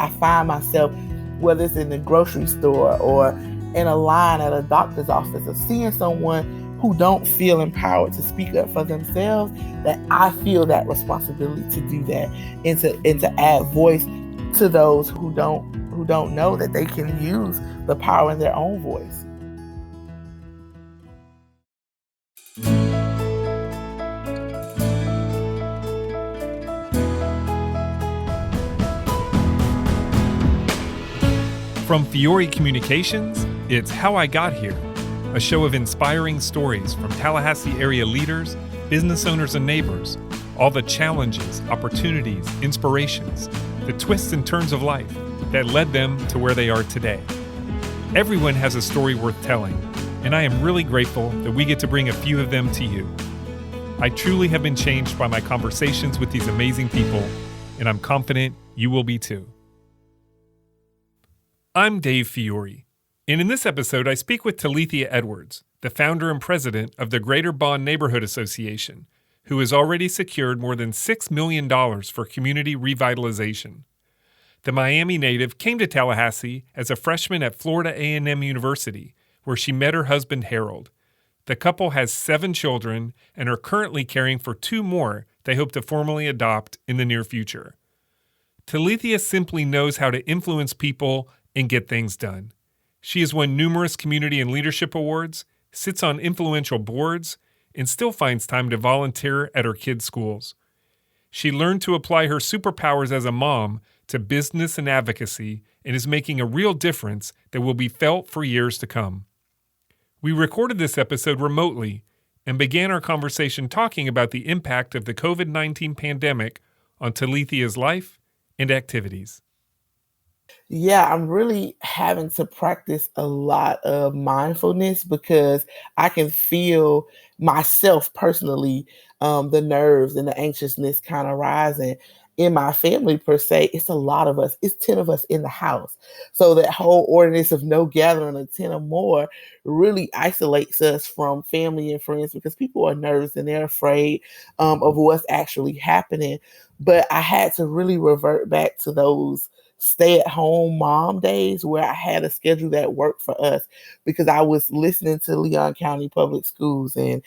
I find myself, whether it's in the grocery store or in a line at a doctor's office, of seeing someone who don't feel empowered to speak up for themselves, that I feel that responsibility to do that, and to add voice to those who don't know that they can use the power in their own voice. From Fiore Communications, it's How I Got Here, a show of inspiring stories from Tallahassee area leaders, business owners, and neighbors, all the challenges, opportunities, inspirations, the twists and turns of life that led them to where they are today. Everyone has a story worth telling, and I am really grateful that we get to bring a few of them to you. I truly have been changed by my conversations with these amazing people, and I'm confident you will be too. I'm Dave Fiore, and in this episode I speak with Talethia Edwards, the founder and president of the Greater Bond Neighborhood Association, who has already secured more than $6 million for community revitalization. The Miami native came to Tallahassee as a freshman at Florida A&M University, where she met her husband Harold. The couple has 7 children and are currently caring for 2 more they hope to formally adopt in the near future. Talethia simply knows how to influence people and get things done. She has won numerous community and leadership awards, sits on influential boards, and still finds time to volunteer at her kids' schools. She learned to apply her superpowers as a mom to business and advocacy and is making a real difference that will be felt for years to come. We recorded this episode remotely and began our conversation talking about the impact of the COVID-19 pandemic on Talethia's life and activities. Yeah, I'm really having to practice a lot of mindfulness because I can feel myself personally, the nerves and the anxiousness kind of rising. In my family, per se, it's a lot of us. It's 10 of us in the house. So that whole ordinance of no gathering of 10 or more really isolates us from family and friends because people are nervous and they're afraid of what's actually happening. But I had to really revert back to those stay-at-home mom days where I had a schedule that worked for us because I was listening to Leon County Public Schools and,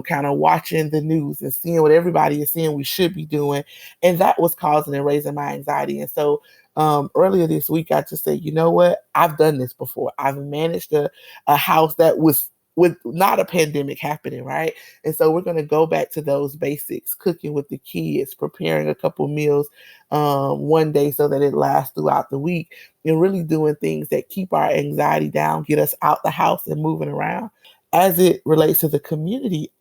kind of watching the news and seeing what everybody is saying we should be doing. And that was causing and raising my anxiety. And so earlier this week, I just said, you know what? I've done this before. I've managed a house that was with not a pandemic happening, right? And so we're going to go back to those basics, cooking with the kids, preparing a couple meals one day so that it lasts throughout the week, and really doing things that keep our anxiety down, get us out the house and moving around. As it relates to the community,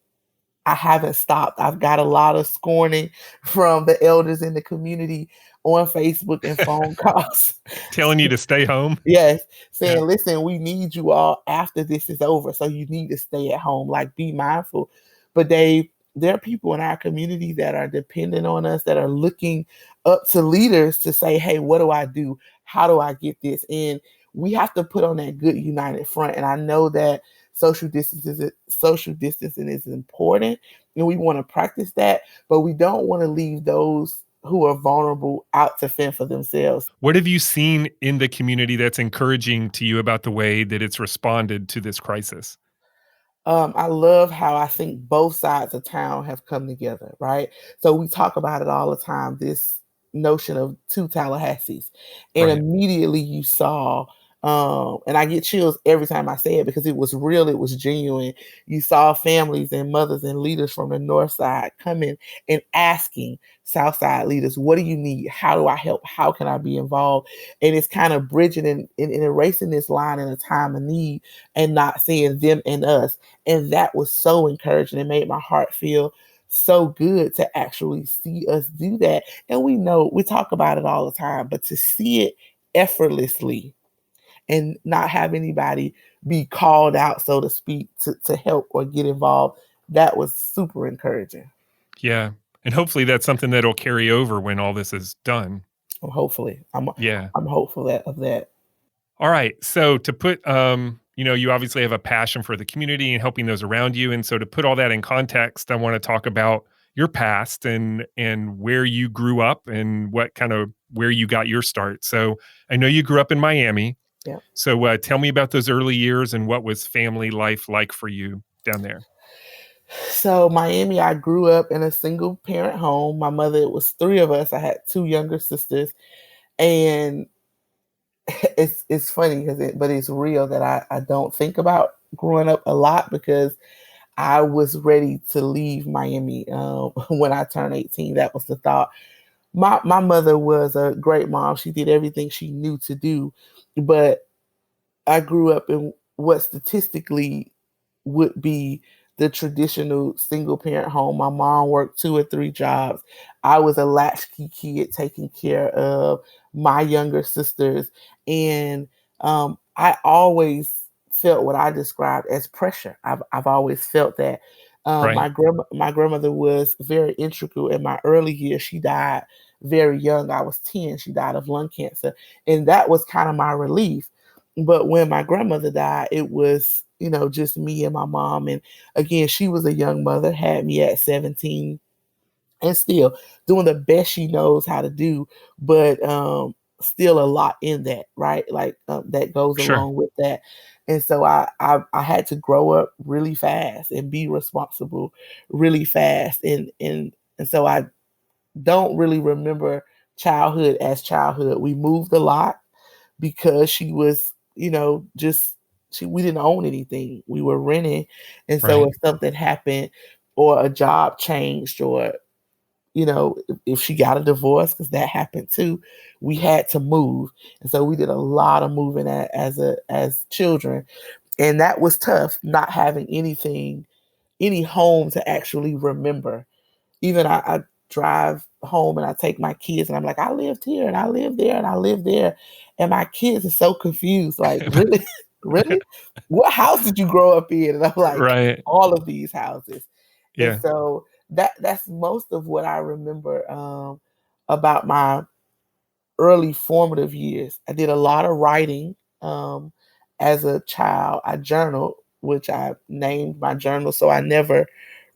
I haven't stopped. I've got a lot of scorning from the elders in the community on Facebook and phone calls. Telling you to stay home? Yes, saying, listen, we need you all after this is over, so you need to stay at home, like be mindful. But there are people in our community that are dependent on us, that are looking up to leaders to say, hey, what do I do? How do I get this? And we have to put on that good united front. And I know that social distancing is important, and we want to practice that, but we don't want to leave those who are vulnerable out to fend for themselves. What have you seen in the community that's encouraging to you about the way that it's responded to this crisis? I love how I think both sides of town have come together, right? So we talk about it all the time, this notion of 2 Tallahassees. And Right. immediately you saw, and I get chills every time I say it because it was real, it was genuine. You saw families and mothers and leaders from the north side coming and asking south side leaders, what do you need? How do I help? How can I be involved? And it's kind of bridging and erasing this line in a time of need and not seeing them and us. And that was so encouraging. It made my heart feel so good to actually see us do that. And we know, we talk about it all the time, but to see it effortlessly and not have anybody be called out, so to speak, to help or get involved, that was super encouraging. Yeah. And hopefully that's something that'll carry over when all this is done. Well, hopefully. I'm hopeful of that. All right. So to put, you obviously have a passion for the community and helping those around you. And so to put all that in context, I want to talk about your past and where you grew up and what kind of where you got your start. So I know you grew up in Miami. Yeah. So tell me about those early years and what was family life like for you down there. So Miami, I grew up in a single parent home. My mother, it was three of us. I had two younger sisters, and it's funny because but it's real that I don't think about growing up a lot because I was ready to leave Miami when I turned 18. That was the thought. My mother was a great mom. She did everything she knew to do, but I grew up in what statistically would be the traditional single parent home. My mom worked two or three jobs. I was a latchkey kid taking care of my younger sisters. And I always felt what I described as pressure. I've always felt that. Right. My grandmother was very integral in my early years. She died very young. I was 10. She died of lung cancer. And that was kind of my relief. But when my grandmother died, it was, just me and my mom. And again, she was a young mother, had me at 17 and still doing the best she knows how to do. But still a lot in that, right? Like that goes Sure. along with that. And so I had to grow up really fast and be responsible really fast. And so I don't really remember childhood as childhood. We moved a lot because she was, just we didn't own anything. We were renting. And so Right. if something happened or a job changed or, if she got a divorce, because that happened too, we had to move. And so we did a lot of moving as children. And that was tough, not having any home to actually remember. Even I drive home and I take my kids and I'm like, I lived here and I lived there and I lived there. And my kids are so confused. Like, really? Really? What house did you grow up in? And I'm like, Right. all of these houses. And Yeah. so that's most of what I remember about my early formative years. I did a lot of writing as a child. I journaled, which I named my journal. So I never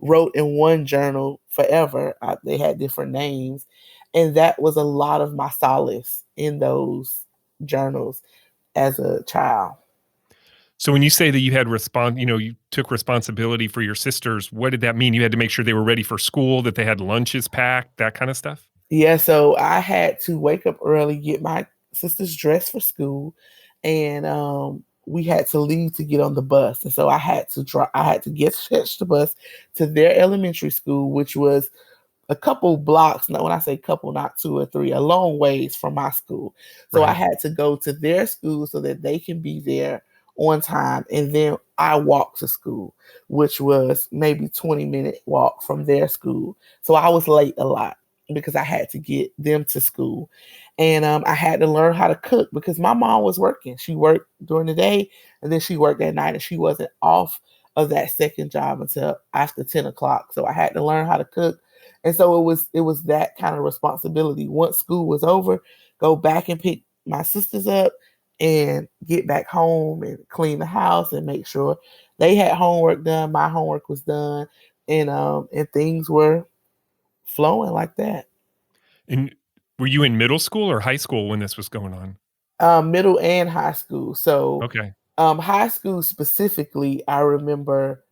wrote in one journal forever. They had different names. And that was a lot of my solace in those journals as a child. So when you say that you had you took responsibility for your sisters, what did that mean? You had to make sure they were ready for school, that they had lunches packed, that kind of stuff? Yeah, so I had to wake up early, get my sisters dressed for school, and we had to leave to get on the bus. And so I had to get catch the bus to their elementary school, which was a couple blocks. Now, when I say couple, not two or three, a long ways from my school. So I Right. had to go to their school so that they can be there on time. And then I walked to school, which was maybe 20-minute walk from their school. So I was late a lot because I had to get them to school. And I had to learn how to cook because my mom was working. She worked during the day and then she worked at night and she wasn't off of that second job until after 10 o'clock. So I had to learn how to cook. And so it was that kind of responsibility. Once school was over, go back and pick my sisters up and get back home and clean the house and make sure they had homework done, my homework was done, and things were flowing like that. And were you in middle school or high school when this was going on? Middle and high school. So Okay. high school specifically, I remember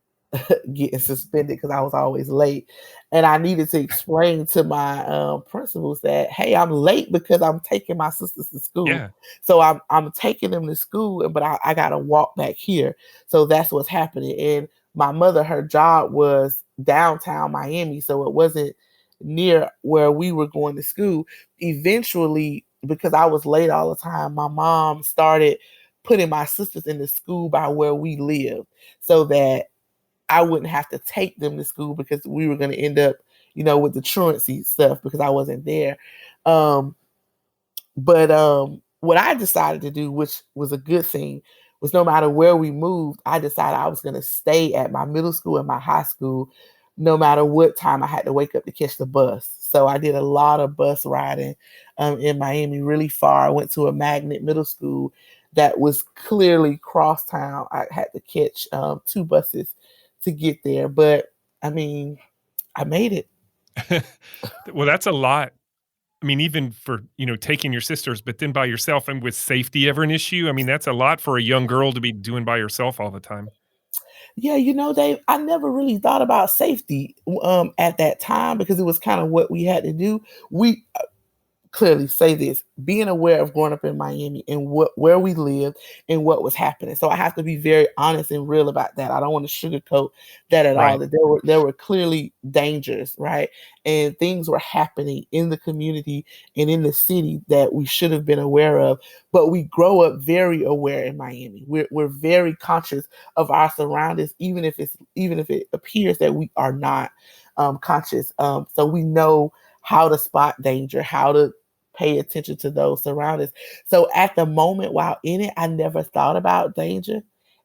getting suspended because I was always late. And I needed to explain to my principals that, hey, I'm late because I'm taking my sisters to school. Yeah. So I'm taking them to school, but I gotta walk back here. So that's what's happening. And my mother, her job was downtown Miami, so it wasn't near where we were going to school. Eventually, because I was late all the time, my mom started putting my sisters in the school by where we lived so that I wouldn't have to take them to school because we were going to end up, with the truancy stuff because I wasn't there. Um, but what I decided to do, which was a good thing, was no matter where we moved, I decided I was going to stay at my middle school and my high school, no matter what time I had to wake up to catch the bus. So I did a lot of bus riding in Miami, really far. I went to a magnet middle school that was clearly cross town. I had to catch two buses to get there, but I mean, I made it. Well, that's a lot. I mean, even for, taking your sisters, but then by yourself and with safety ever an issue, I mean, that's a lot for a young girl to be doing by yourself all the time. Yeah, Dave, I never really thought about safety at that time because it was kind of what we had to do. We clearly say this, being aware of growing up in Miami and where we lived and what was happening. So I have to be very honest and real about that. I don't want to sugarcoat that at all. Right. That there were clearly dangers, right? And things were happening in the community and in the city that we should have been aware of. But we grow up very aware in Miami. We're very conscious of our surroundings, even if it appears that we are not conscious. So we know how to spot danger, how to pay attention to those surroundings. So at the moment while in it, I never thought about danger.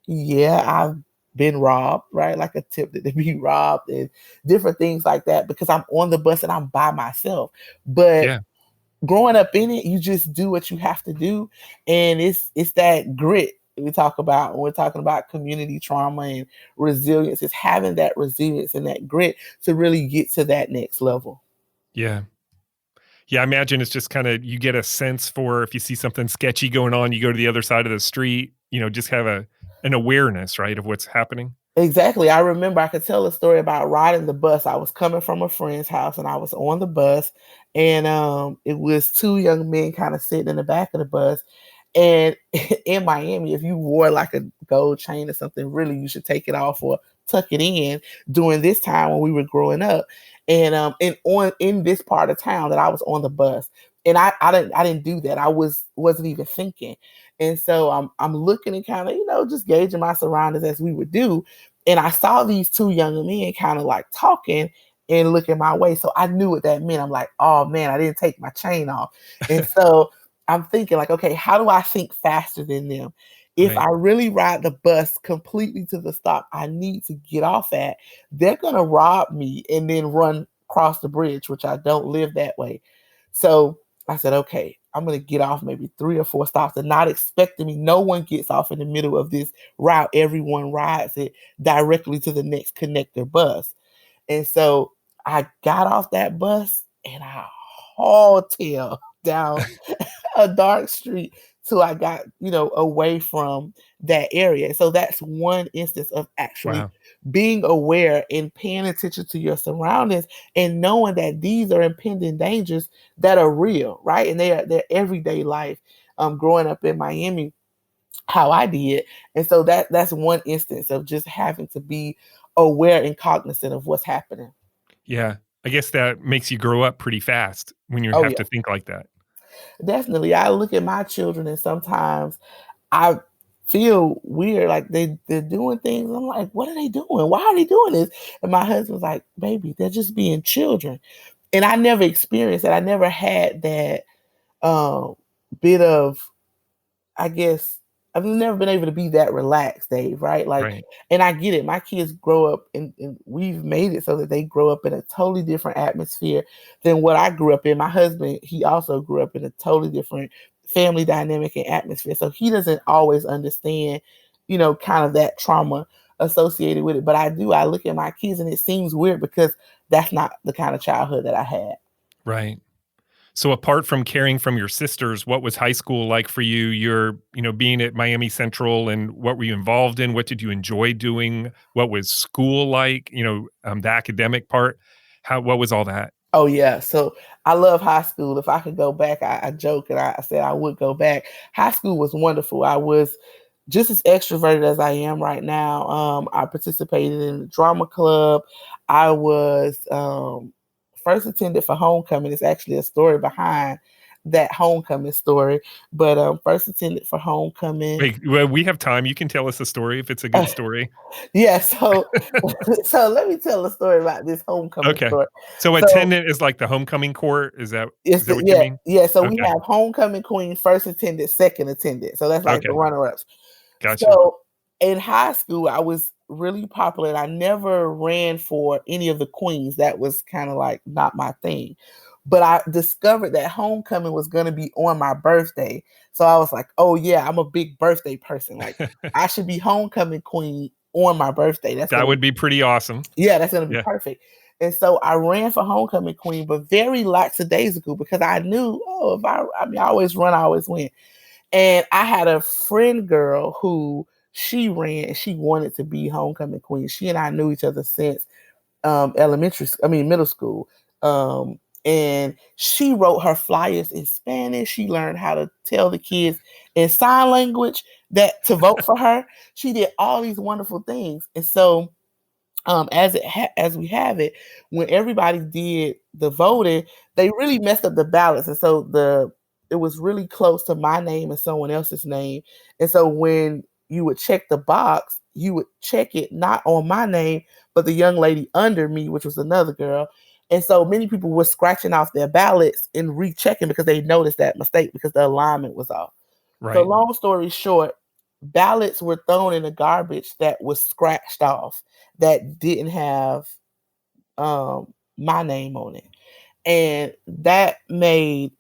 Yeah, I've been robbed, right? Like attempted to be robbed and different things like that because I'm on the bus and I'm by myself. But Yeah. growing up in it, you just do what you have to do. And it's that grit we talk about when we're talking about community trauma and resilience. It's having that resilience and that grit to really get to that next level. Yeah. Yeah, I imagine it's just kinda you get a sense for if you see something sketchy going on, you go to the other side of the street, just have an awareness, right, of what's happening. Exactly. I remember I could tell a story about riding the bus. I was coming from a friend's house and I was on the bus and it was two young men kind of sitting in the back of the bus. And in Miami, if you wore like a gold chain or something, really you should take it off or tuck it in during this time when we were growing up. And on in this part of town that I was on the bus. And I didn't do that. Wasn't even thinking. And so I'm looking and kind of, just gauging my surroundings as we would do. And I saw these two young men kind of like talking and looking my way. So I knew what that meant. I'm like, oh man, I didn't take my chain off. And so I'm thinking like, okay, how do I think faster than them? If Right. I really ride the bus completely to the stop I need to get off at, they're gonna rob me and then run across the bridge, which I don't live that way. So I said, okay, I'm gonna get off maybe 3 or 4 stops and not expecting me. No one gets off in the middle of this route. Everyone rides it directly to the next connector bus. And so I got off that bus and I hauled tail down a dark street till I got, away from that area. So that's one instance of actually Wow. being aware and paying attention to your surroundings and knowing that these are impending dangers that are real, right? And they're everyday life. Growing up in Miami, how I did. And so that's one instance of just having to be aware and cognizant of what's happening. Yeah. I guess that makes you grow up pretty fast when you Oh have yeah, to think like that. definitely. I look at my children and sometimes I feel weird, like they're doing things. I'm like, what are they doing? Why are they doing this? And my husband's like, baby, they're just being children. And I never experienced that. I never had that um, bit of, I guess, I've never been able to be that relaxed, Dave, right? Like, Right. and I get it. My kids grow up and we've made it so that they grow up in a totally different atmosphere than what I grew up in. My husband, he also grew up in a totally different family dynamic and atmosphere. So he doesn't always understand, kind of that trauma associated with it. But I do. I look at my kids and it seems weird because that's not the kind of childhood that I had. Right. So apart from caring from your sisters, what was high school like for you? You're, being at Miami Central and what were you involved in? What did you enjoy doing? What was school like? The academic part. What was all that? Oh yeah. So I love high school. If I could go back, I joke and I said I would go back. High school was wonderful. I was just as extroverted as I am right now. I participated in the drama club. I was first attended for homecoming. It's actually a story behind that homecoming story. But first attended for homecoming. Wait, well, we have time. You can tell us a story if it's a good story. Yeah, so so let me tell a story about this homecoming Okay. story. So So attendant is like the homecoming court. Is it's that the what you yeah, mean? yeah. So we Okay. have homecoming queen, first attended, second attended. So that's like the Okay. runner-ups. Gotcha. So in high school, I was really popular and I never ran for any of the queens. That was kind of like not my thing. But I discovered that homecoming was gonna be on my birthday. So I was like, oh yeah, I'm a big birthday person. Like I should be homecoming queen on my birthday. That would be pretty awesome. That's gonna be Yeah. perfect. And so I ran for homecoming queen, but very lackadaisical because I knew, oh, if I mean, I always run, I always win. And I had a friend girl who she ran and she wanted to be homecoming queen. She and I knew each other since middle school. And she wrote her flyers in Spanish. She learned how to tell the kids in sign language that to vote for her. She did all these wonderful things. And so as we have it, when everybody did the voting, they really messed up the ballots, and so it was really close to my name and someone else's name. And so when you would check the box, you would check it not on my name, but the young lady under me, which was another girl. And so many people were scratching off their ballots and rechecking because they noticed that mistake because the alignment was off. So Right. long story short, ballots were thrown in the garbage that was scratched off that didn't have my name on it. And that made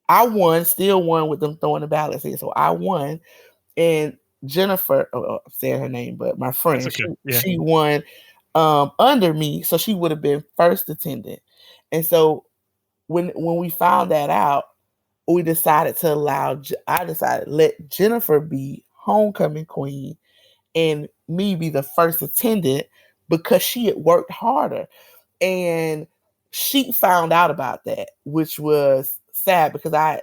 I won, still won with them throwing the ballots in. So I won. And Jennifer, I'm saying her name, but my That's friend, okay. Yeah. she won under me. So she would have been first attendant. And so when we found that out, we decided to I decided let Jennifer be homecoming queen and me be the first attendant because she had worked harder. And she found out about that, which was sad because I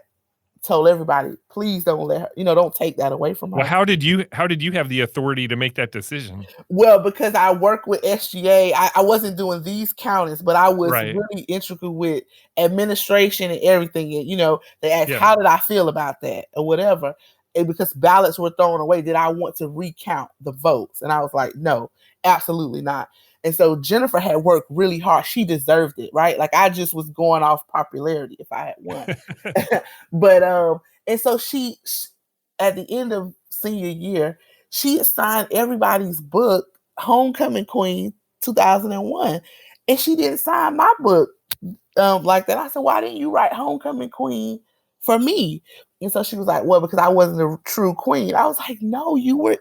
told everybody, please don't let her, don't take that away from Well, her. how did you have the authority to make that decision? Well, because I work with SGA, I wasn't doing these countings, but I was Right. really intricate with administration and everything. And, they asked, Yeah. how did I feel about that or whatever? And because ballots were thrown away, did I want to recount the votes? And I was like, no, absolutely not. And so Jennifer had worked really hard. She deserved it, right? Like I just was going off popularity if I had won. But and so she at the end of senior year, she assigned everybody's book Homecoming Queen 2001, and she didn't sign my book like that. I said, why didn't you write Homecoming Queen for me? And so she was like, well, because I wasn't a true queen. I was like, no, you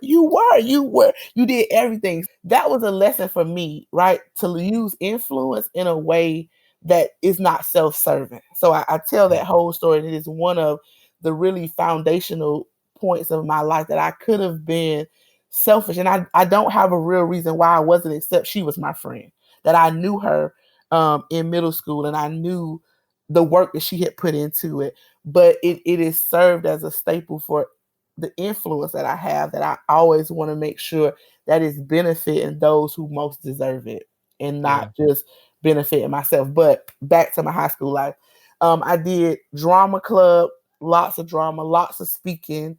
did everything. That was a lesson for me, right? To use influence in a way that is not self-serving. So I tell that whole story, and it is one of the really foundational points of my life that I could have been selfish. And I don't have a real reason why I wasn't, except she was my friend, that I knew her in middle school and I knew the work that she had put into it. But it is served as a staple for the influence that I have, that I always want to make sure that is benefiting those who most deserve it and Yeah. not just benefiting myself. But back to my high school life. I did drama club, lots of drama, lots of speaking,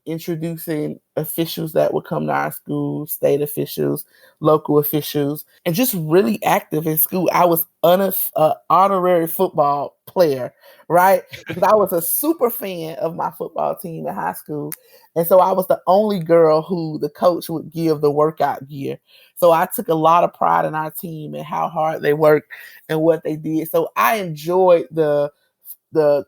introducing officials that would come to our school, state officials, local officials, and just really active in school. I was an honorary football player, right? Because I was a super fan of my football team in high school. And so I was the only girl who the coach would give the workout gear. So I took a lot of pride in our team and how hard they worked and what they did. So I enjoyed the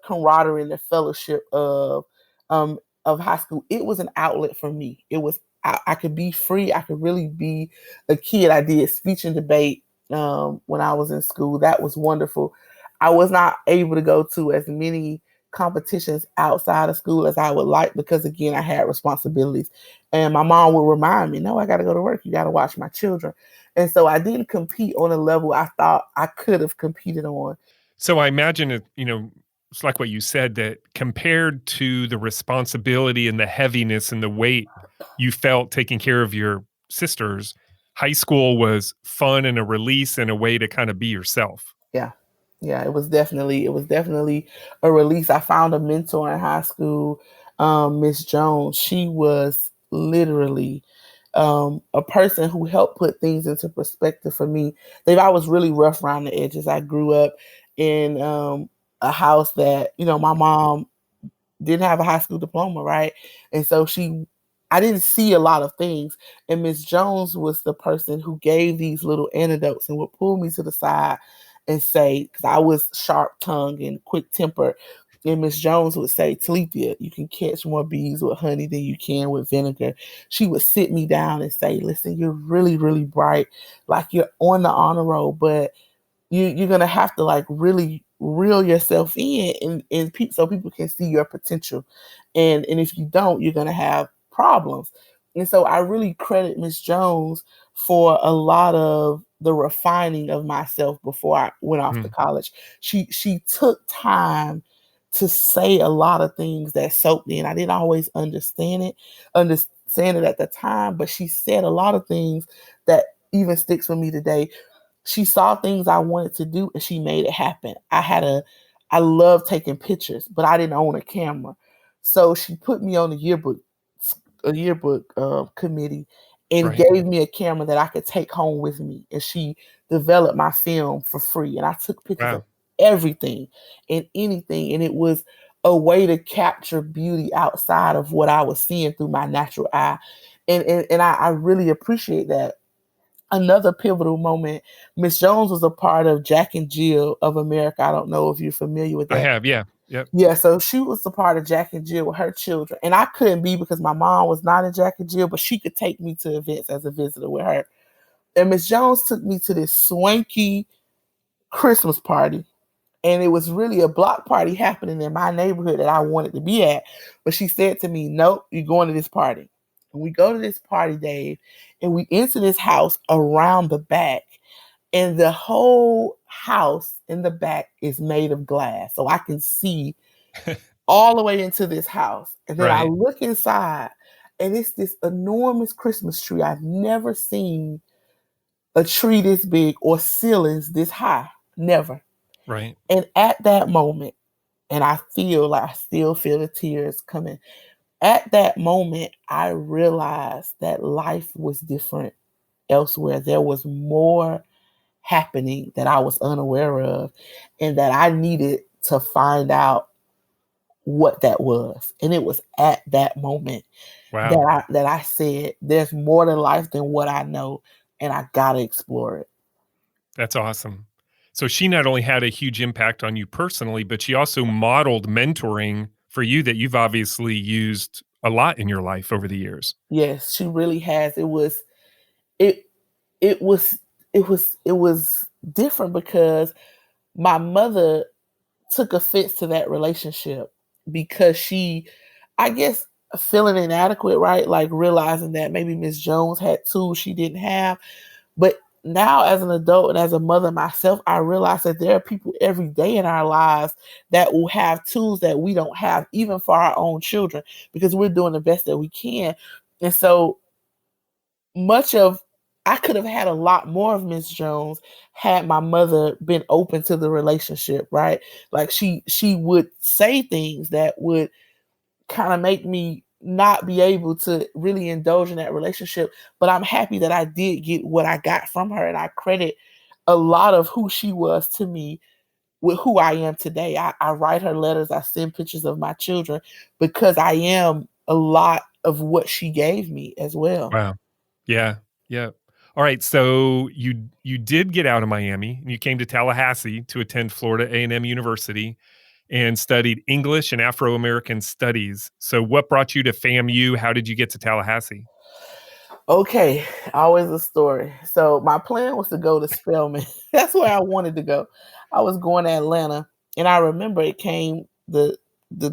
camaraderie and the fellowship of high school. It was an outlet for me. It was I could be free. I could really be a kid. I did speech and debate when I was in school. That was wonderful. I was not able to go to as many competitions outside of school as I would like because again I had responsibilities. And my mom would remind me, no, I gotta go to work. You gotta watch my children. And so I didn't compete on a level I thought I could have competed on. So I imagine it's like what you said, that compared to the responsibility and the heaviness and the weight you felt taking care of your sisters, high school was fun and a release and a way to kind of be yourself. Yeah. Yeah, it was definitely a release. I found a mentor in high school, Miss Jones. She was literally a person who helped put things into perspective for me. I was really rough around the edges. I grew up in a house that, my mom didn't have a high school diploma, right? And so I didn't see a lot of things. And Miss Jones was the person who gave these little anecdotes and would pull me to the side and say, because I was sharp tongued and quick tempered, And Miss Jones would say, Talethia, you can catch more bees with honey than you can with vinegar. She would sit me down and say, listen, you're really, really bright. Like you're on the honor roll, but you're gonna have to like really reel yourself in so people can see your potential. And if you don't, you're gonna have problems. And so I really credit Miss Jones for a lot of the refining of myself before I went off to Mm, college. She took time to say a lot of things that soaked me, and I didn't always understand it at the time, but she said a lot of things that even sticks with me today. She saw things I wanted to do and she made it happen. I love taking pictures, but I didn't own a camera. So she put me on the yearbook committee and right. gave me a camera that I could take home with me. And she developed my film for free. And I took pictures of Wow. everything and anything. And it was a way to capture beauty outside of what I was seeing through my natural eye. And I really appreciate that. Another pivotal moment, Miss Jones was a part of Jack and Jill of America. I don't know if you're familiar with I that. have. Yeah. Yep. Yeah, so she was a part of Jack and Jill with her children. And I couldn't be because my mom was not in Jack and Jill, but she could take me to events as a visitor with her. And Miss Jones took me to this swanky Christmas party. And it was really a block party happening in my neighborhood that I wanted to be at. But she said to me, nope, you're going to this party. And we go to this party, Dave, and we enter this house around the back. And the whole house in the back is made of glass. So I can see all the way into this house. And then I Right. look inside, and it's this enormous Christmas tree. I've never seen a tree this big or ceilings this high. Never. Right. And at that moment, and I still feel the tears coming. At that moment, I realized that life was different elsewhere. There was more happening that I was unaware of, and that I needed to find out what that was. And it was at that moment Wow. that I said, there's more to life than what I know, and I gotta explore it. That's awesome. So she not only had a huge impact on you personally, but she also modeled mentoring for you that you've obviously used a lot in your life over the years. Yes, she really has. It it was it was different because my mother took offense to that relationship because she, I guess, feeling inadequate, right? Like realizing that maybe Miss Jones had tools she didn't have. But now, as an adult and as a mother myself, I realize that there are people every day in our lives that will have tools that we don't have, even for our own children, because we're doing the best that we can. And so much of I could have had a lot more of Miss Jones had my mother been open to the relationship, right? Like she would say things that would kind of make me not be able to really indulge in that relationship. But I'm happy that I did get what I got from her, and I credit a lot of who she was to me with who I am today. I write her letters, I send pictures of my children because I am a lot of what she gave me as well. Wow. Yeah. Yeah. All right. So you did get out of Miami and you came to Tallahassee to attend Florida A&M University and studied English and Afro American Studies. So what brought you to FAMU? How did you get to Tallahassee? Okay, always a story. So my plan was to go to Spelman. That's where I wanted to go. I was going to Atlanta, and I remember it came the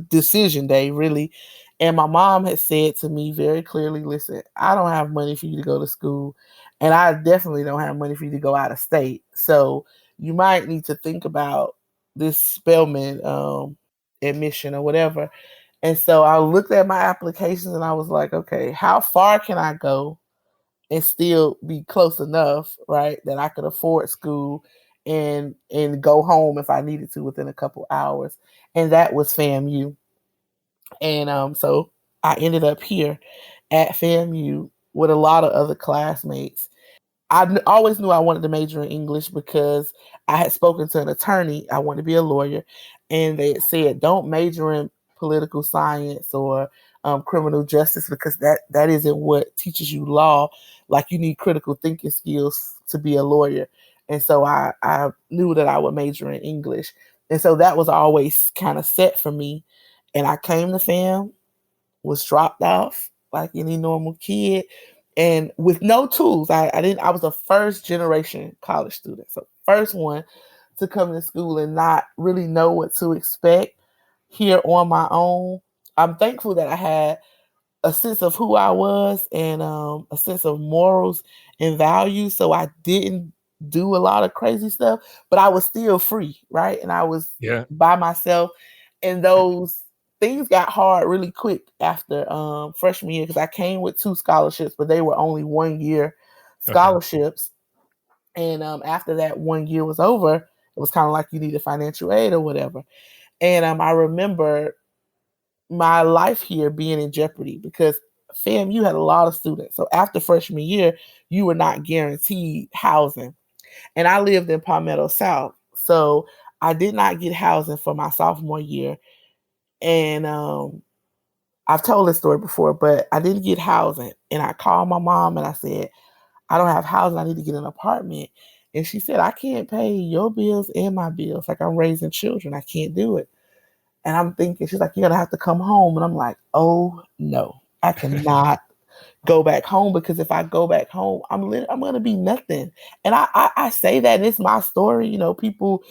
decision day really, and my mom had said to me very clearly, "Listen, I don't have money for you to go to school, and I definitely don't have money for you to go out of state. So you might need to think about this Spelman admission or whatever." And so I looked at my applications and I was like, okay, how far can I go and still be close enough, right, that I could afford school and go home if I needed to within a couple hours. And that was FAMU. And so I ended up here at FAMU with a lot of other classmates. Always knew I wanted to major in English because I had spoken to an attorney. I wanted to be a lawyer, and they had said, "Don't major in political science or criminal justice because that isn't what teaches you law. Like you need critical thinking skills to be a lawyer." And so I knew that I would major in English. And so that was always kind of set for me. And I came to fam, was dropped off like any normal kid, and with no tools. I was a first generation college student. So first one to come to school and not really know what to expect here on my own. I'm thankful that I had a sense of who I was and a sense of morals and values. So I didn't do a lot of crazy stuff, but I was still free, right? And I was Yeah. by myself. And those things got hard really quick after freshman year because I came with 2 scholarships, but they were only 1 year Okay. scholarships. And after that 1 year was over, it was kind of like you needed financial aid or whatever. And I remember my life here being in jeopardy because fam, you had a lot of students. So after freshman year, you were not guaranteed housing. And I lived in Palmetto South. So I did not get housing for my sophomore year. And I've told this story before, but I didn't get housing. And I called my mom and I said, I don't have housing. I need to get an apartment. And she said, I can't pay your bills and my bills. Like I'm raising children. I can't do it. And I'm thinking, she's like, you're gonna have to come home. And I'm like, oh no, I cannot go back home because if I go back home, I'm gonna be nothing. And I say that and it's my story. You know, people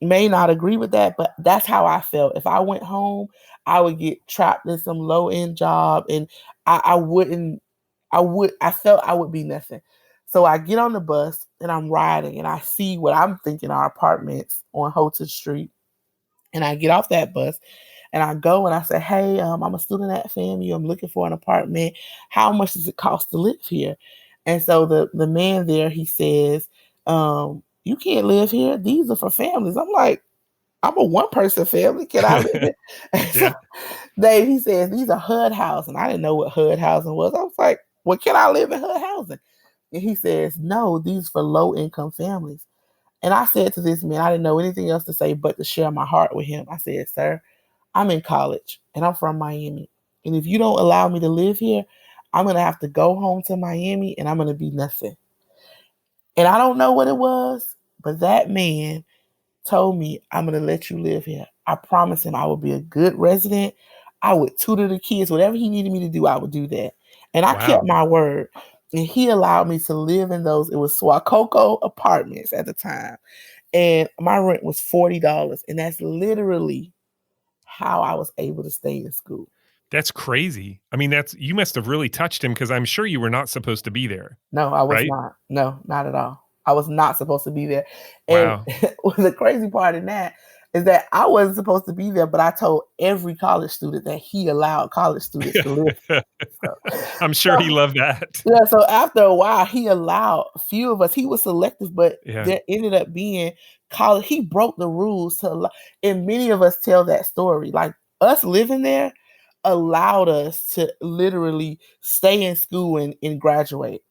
may not agree with that, but that's how I felt. If I went home, I would get trapped in some low end job, and I wouldn't. I felt I would be nothing. So I get on the bus and I'm riding, and I see what I'm thinking are apartments on Houghton Street. And I get off that bus and I go and I say, hey, I'm a student at FAMU. I'm looking for an apartment. How much does it cost to live here? And so the man there, he says, you can't live here. These are for families. I'm like, I'm a one person family. Can I live here? And so Yeah. Dave, he says, these are HUD housing. I didn't know what HUD housing was. I was like, well, can I live in HUD housing? And he says, no, these for low income families. And I said to this man, I didn't know anything else to say but to share my heart with him. I said, sir, I'm in college and I'm from Miami. And if you don't allow me to live here, I'm going to have to go home to Miami and I'm going to be nothing. And I don't know what it was, but that man told me, I'm going to let you live here. I promised him I would be a good resident. I would tutor the kids. Whatever he needed me to do, I would do that. And I kept Wow. my word. And he allowed me to live in those. It was Swakoko apartments at the time. And my rent was $40. And that's literally how I was able to stay in school. That's crazy. I mean, you must have really touched him because I'm sure you were not supposed to be there, No, I was right? not. No, not at all. I was not supposed to be there. And Wow. the crazy part in that is that I wasn't supposed to be there, but I told every college student that he allowed college students to live. So, I'm sure he loved that. yeah, so after a while, he allowed a few of us. He was selective, but Yeah. there ended up being college. He broke the rules to allow, and many of us tell that story. Like us living there allowed us to literally stay in school and graduate.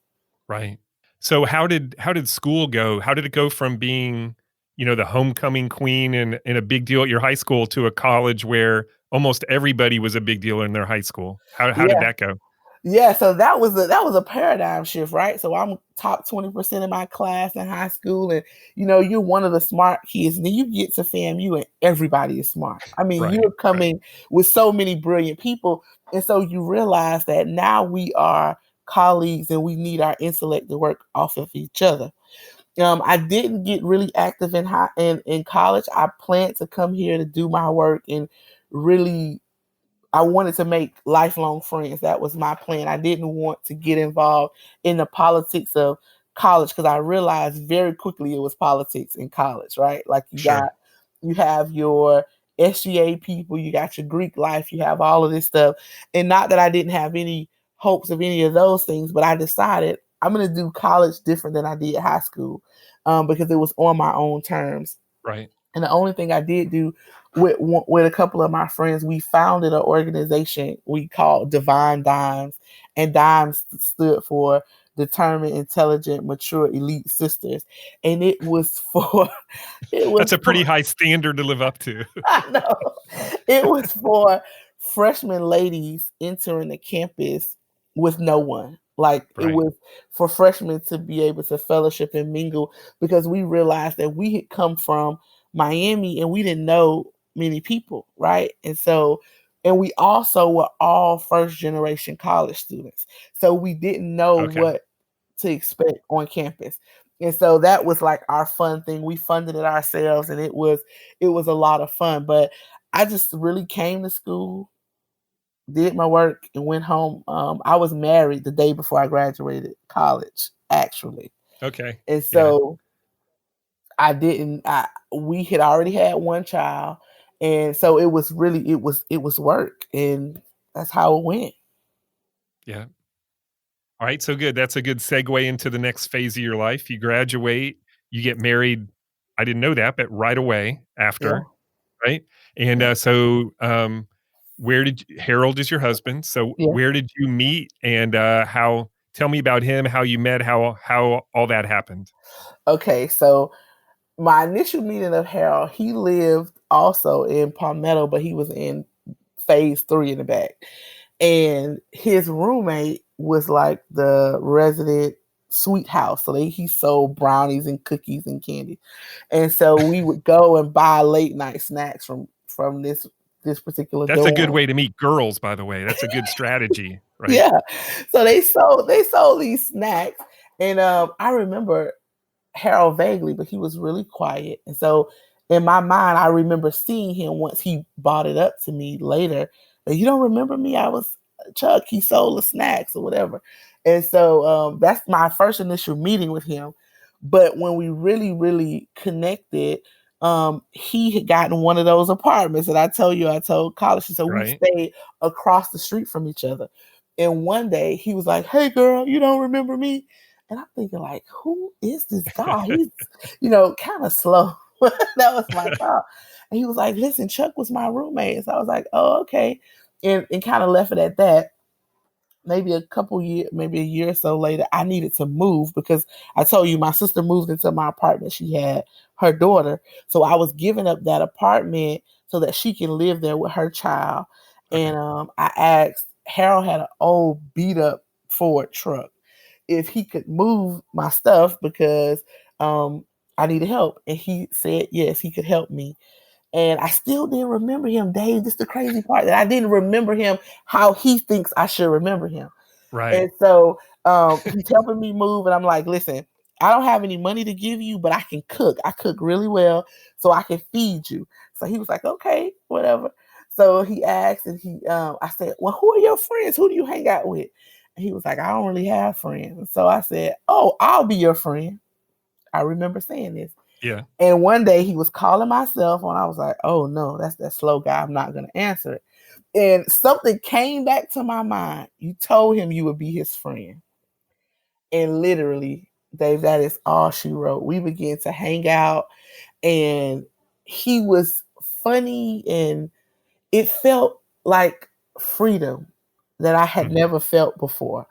Right. So how did school go? How did it go from being, the homecoming queen and a big deal at your high school to a college where almost everybody was a big deal in their high school? How did Yeah. that go? Yeah, so that was a paradigm shift, right? So I'm top 20% of my class in high school, and you're one of the smart kids. And then you get to FAMU, and everybody is smart. I mean, Right. you're Right. coming with so many brilliant people, and so you realize that now we are colleagues, and we need our intellect to work off of each other. I didn't get really active in college. I planned to come here to do my work and really I wanted to make lifelong friends. That was my plan. I didn't want to get involved in the politics of college because I realized very quickly it was politics in college, right? Like Sure. you have your SGA people, you got your Greek life, you have all of this stuff. And not that I didn't have any hopes of any of those things, but I decided I'm going to do college different than I did high school because it was on my own terms. Right. And the only thing I did do with a couple of my friends, we founded an organization we called Divine Dimes, and Dimes stood for Determined, Intelligent, Mature, Elite Sisters, and it was for it That's was a pretty for high standard to live up to. I know it was for freshman ladies entering the campus with no one. Like it Right. was for freshmen to be able to fellowship and mingle because we realized that we had come from Miami, and we didn't know many people, right? And we also were all first generation college students. So we didn't know Okay. what to expect on campus. And so that was like our fun thing. We funded it ourselves, and it was a lot of fun. But I just really came to school, did my work, and went home. I was married the day before I graduated college, actually. Okay. And Yeah. so I didn't we had already had one child, and so it was work, and that's how it went. Yeah. All right. So good. That's a good segue into the next phase of your life. You graduate, you get married. I didn't know that, but right away Yeah. after, right? And Yeah. where Harold is your husband. So Yeah. where did you meet and how, tell me about him, how you met, how all that happened. Okay, so my initial meeting of Harold, he lived also in Palmetto, but he was in phase 3 in the back. And his roommate was like the resident sweet house. So he sold brownies and cookies and candy. And so we would go and buy late night snacks from this particular That's a good dorm. way to meet girls, by the way. That's a good strategy, right? Yeah. So they sold these snacks. And I remember Harold vaguely, but he was really quiet. And so in my mind, I remember seeing him once he brought it up to me later. And you don't remember me? I was Chuck. He sold the snacks or whatever. And so that's my first initial meeting with him. But when we really, really connected, he had gotten one of those apartments that I told college. So we Right. stayed across the street from each other. And one day he was like, "Hey girl, you don't remember me?" And I'm thinking, like, who is this guy? He's, kind of slow. That was my thought. And he was like, listen, Chuck was my roommate. So I was like, oh, okay. And kind of left it at that. Maybe maybe a year or so later, I needed to move because I told you my sister moved into my apartment. She had her daughter. So I was giving up that apartment so that she can live there with her child. And Okay. I asked, Harold had an old beat up Ford truck, if he could move my stuff because I needed help. And he said, yes, he could help me. And I still didn't remember him, Dave. This is the crazy part, that I didn't remember him how he thinks I should remember him. Right. And so he's helping me move. And I'm like, listen, I don't have any money to give you, but I can cook. I cook really well, so I can feed you. So he was like, okay, whatever. So he asked, and I said, well, who are your friends? Who do you hang out with? And he was like, I don't really have friends. So I said, oh, I'll be your friend. I remember saying this. Yeah. And one day he was calling my cell phone. I was like, oh no, that's that slow guy. I'm not going to answer it. And something came back to my mind. You told him you would be his friend. And literally, Dave, that is all she wrote. We began to hang out, and he was funny, and it felt like freedom that I had Mhm. never felt before.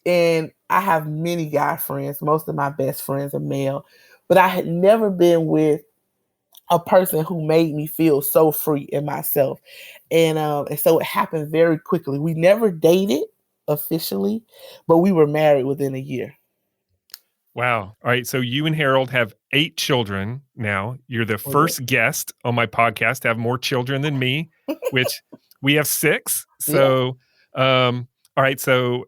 And I have many guy friends. Most of my best friends are male, but I had never been with a person who made me feel so free in myself. And so it happened very quickly. We never dated officially, but we were married within a year. Wow. All right. So you and Harold have 8 children now. You're the Oh, yeah. first guest on my podcast to have more children than me, which we have 6. Yeah. So, all right. So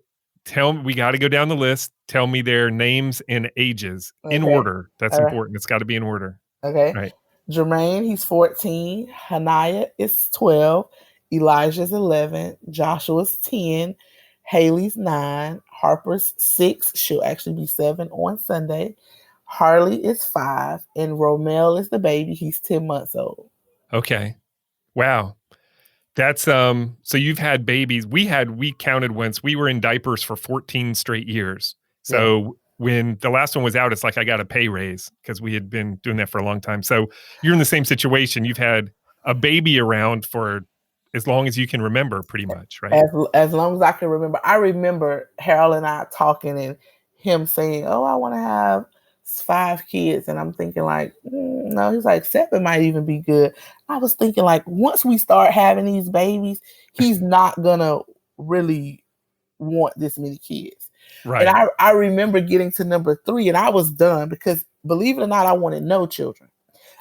we got to go down the list. Tell me their names and ages in Okay. order. That's All right. important. It's got to be in order. Okay. All right. Jermaine, he's 14. Hanaya is 12. Elijah's 11. Joshua's 10. Haley's 9. Harper's 6. She'll actually be 7 on Sunday. Harley is 5. And Romel is the baby. He's 10 months old. Okay. Wow. That's so you've had babies. We counted once. We were in diapers for 14 straight years. Yeah. So when the last one was out, it's like I got a pay raise because we had been doing that for a long time. So you're in the same situation. You've had a baby around for as long as you can remember, pretty much, right? As long as I can remember. I remember Harold and I talking, and him saying, "Oh, I want to have 5 kids," and I'm thinking like, no. He's like 7 might even be good. I was thinking like, once we start having these babies, he's not gonna really want this many kids. And Right. I remember getting to number 3, and I was done because, believe it or not, I wanted no children.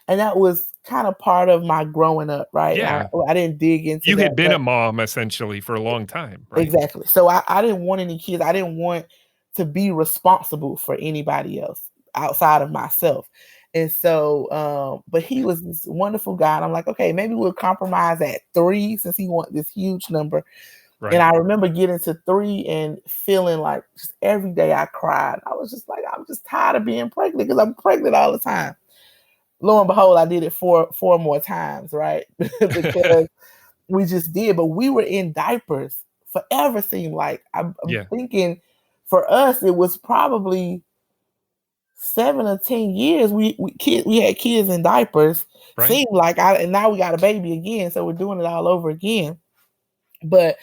And that was kind of part of my growing up, right? Yeah. I didn't dig into You that, had been but a mom essentially for a long time, right? exactly. So I didn't want any kids. I didn't want to be responsible for anybody else outside of myself. And so, but he was this wonderful guy. And I'm like, okay, maybe we'll compromise at 3 since he wants this huge number. And Right. I remember getting to 3 and feeling like just every day I cried. I was just like, I'm just tired of being pregnant because I'm pregnant all the time. Lo and behold, I did it four more times, right? Because we just did, but we were in diapers forever. Seemed like I'm Yeah. thinking for us, it was probably 7 or 10 years. We had kids in diapers. Right. Seemed like and now we got a baby again, so we're doing it all over again. But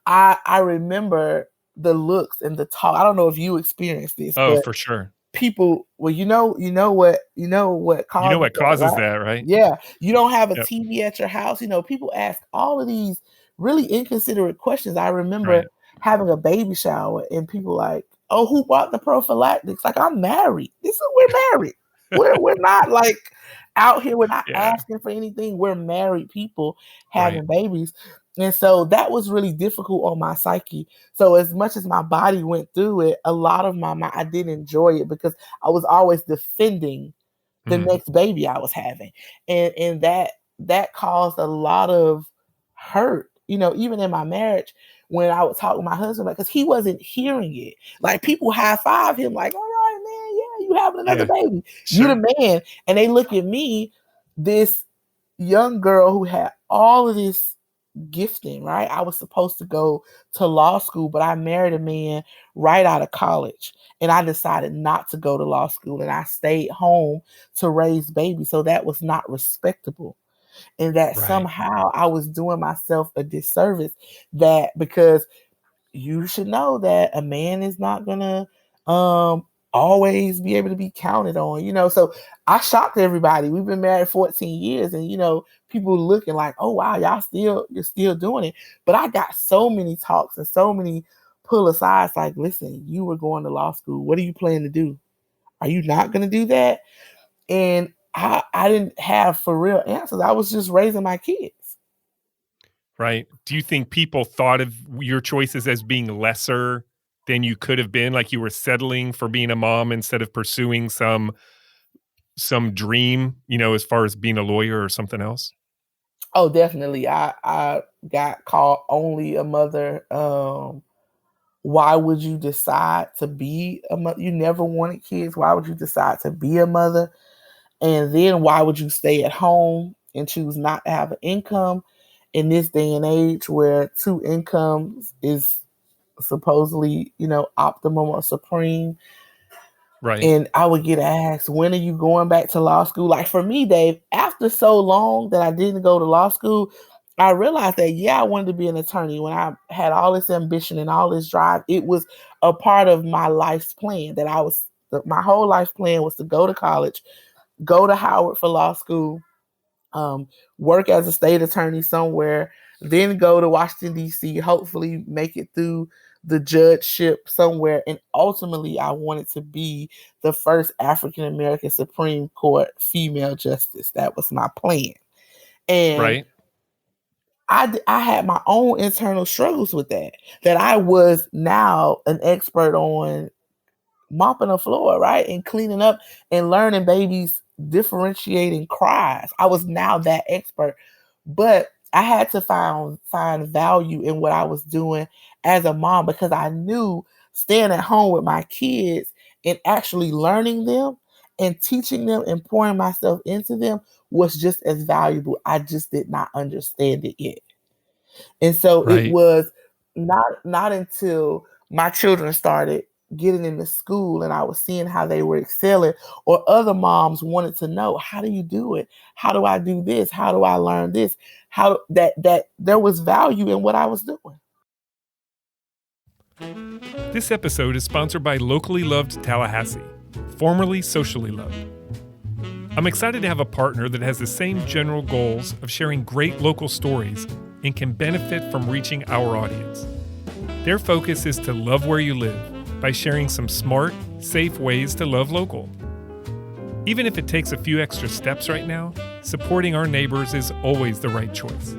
I remember the looks and the talk. I don't know if you experienced this, Oh, but for sure. people, well, what You know causes what that, causes right? that, right? Yeah, you don't have a Yep. TV at your house. People ask all of these really inconsiderate questions. I remember Right. having a baby shower and people like, "Oh, who bought the prophylactics?" Like, I'm married. We're married. We're not like out here. We're not Yeah. asking for anything. We're married people Right. having babies, and so that was really difficult on my psyche. So as much as my body went through it, a lot of my mind, I didn't enjoy it because I was always defending the Mm. next baby I was having. And that caused a lot of hurt, even in my marriage when I would talk with my husband, because he wasn't hearing it. Like people high five him, like, all right, man, yeah, you having another Yeah. baby. You Sure. the man. And they look at me, this young girl who had all of this gifting, right? I was supposed to go to law school, but I married a man right out of college. And I decided not to go to law school and I stayed home to raise babies. So that was not respectable. And that Right. somehow I was doing myself a disservice, that because you should know that a man is not gonna always be able to be counted on. So I shocked everybody. We've been married 14 years, and people looking like, oh wow, you're still doing it. But I got so many talks and so many pull asides, like, listen, you were going to law school. What are you planning to do? Are you not gonna do that? And I didn't have for real answers. I was just raising my kids. Right. Do you think people thought of your choices as being lesser than you could have been? Like you were settling for being a mom instead of pursuing some dream, as far as being a lawyer or something else? Oh, definitely. I got called only a mother. Why would you decide to be a mother? You never wanted kids. Why would you decide to be a mother? And then why would you stay at home and choose not to have an income in this day and age where two incomes is supposedly, optimum or supreme? Right. And I would get asked, when are you going back to law school? Like for me, Dave, after so long that I didn't go to law school, I realized that, yeah, I wanted to be an attorney. When I had all this ambition and all this drive, it was a part of my life's plan my whole life plan was to go to college, go to Howard for law school, work as a state attorney somewhere, then go to Washington, D.C., hopefully make it through the judgeship somewhere. And ultimately, I wanted to be the first African American Supreme Court female justice. That was my plan. And Right. I had my own internal struggles with that I was now an expert on mopping the floor, right? And cleaning up and learning babies differentiating cries. I was now that expert. But I had to find value in what I was doing as a mom, because I knew staying at home with my kids and actually learning them and teaching them and pouring myself into them was just as valuable. I just did not understand it yet. And so it Right. was not until my children started getting into school and I was seeing how they were excelling, or other moms wanted to know, how do you do it? How do I do this? How do I learn this? How that there was value in what I was doing. This episode is sponsored by locally loved Tallahassee, formerly socially loved. I'm excited to have a partner that has the same general goals of sharing great local stories and can benefit from reaching our audience. Their focus is to love where you live by sharing some smart, safe ways to love local. Even if it takes a few extra steps right now, supporting our neighbors is always the right choice.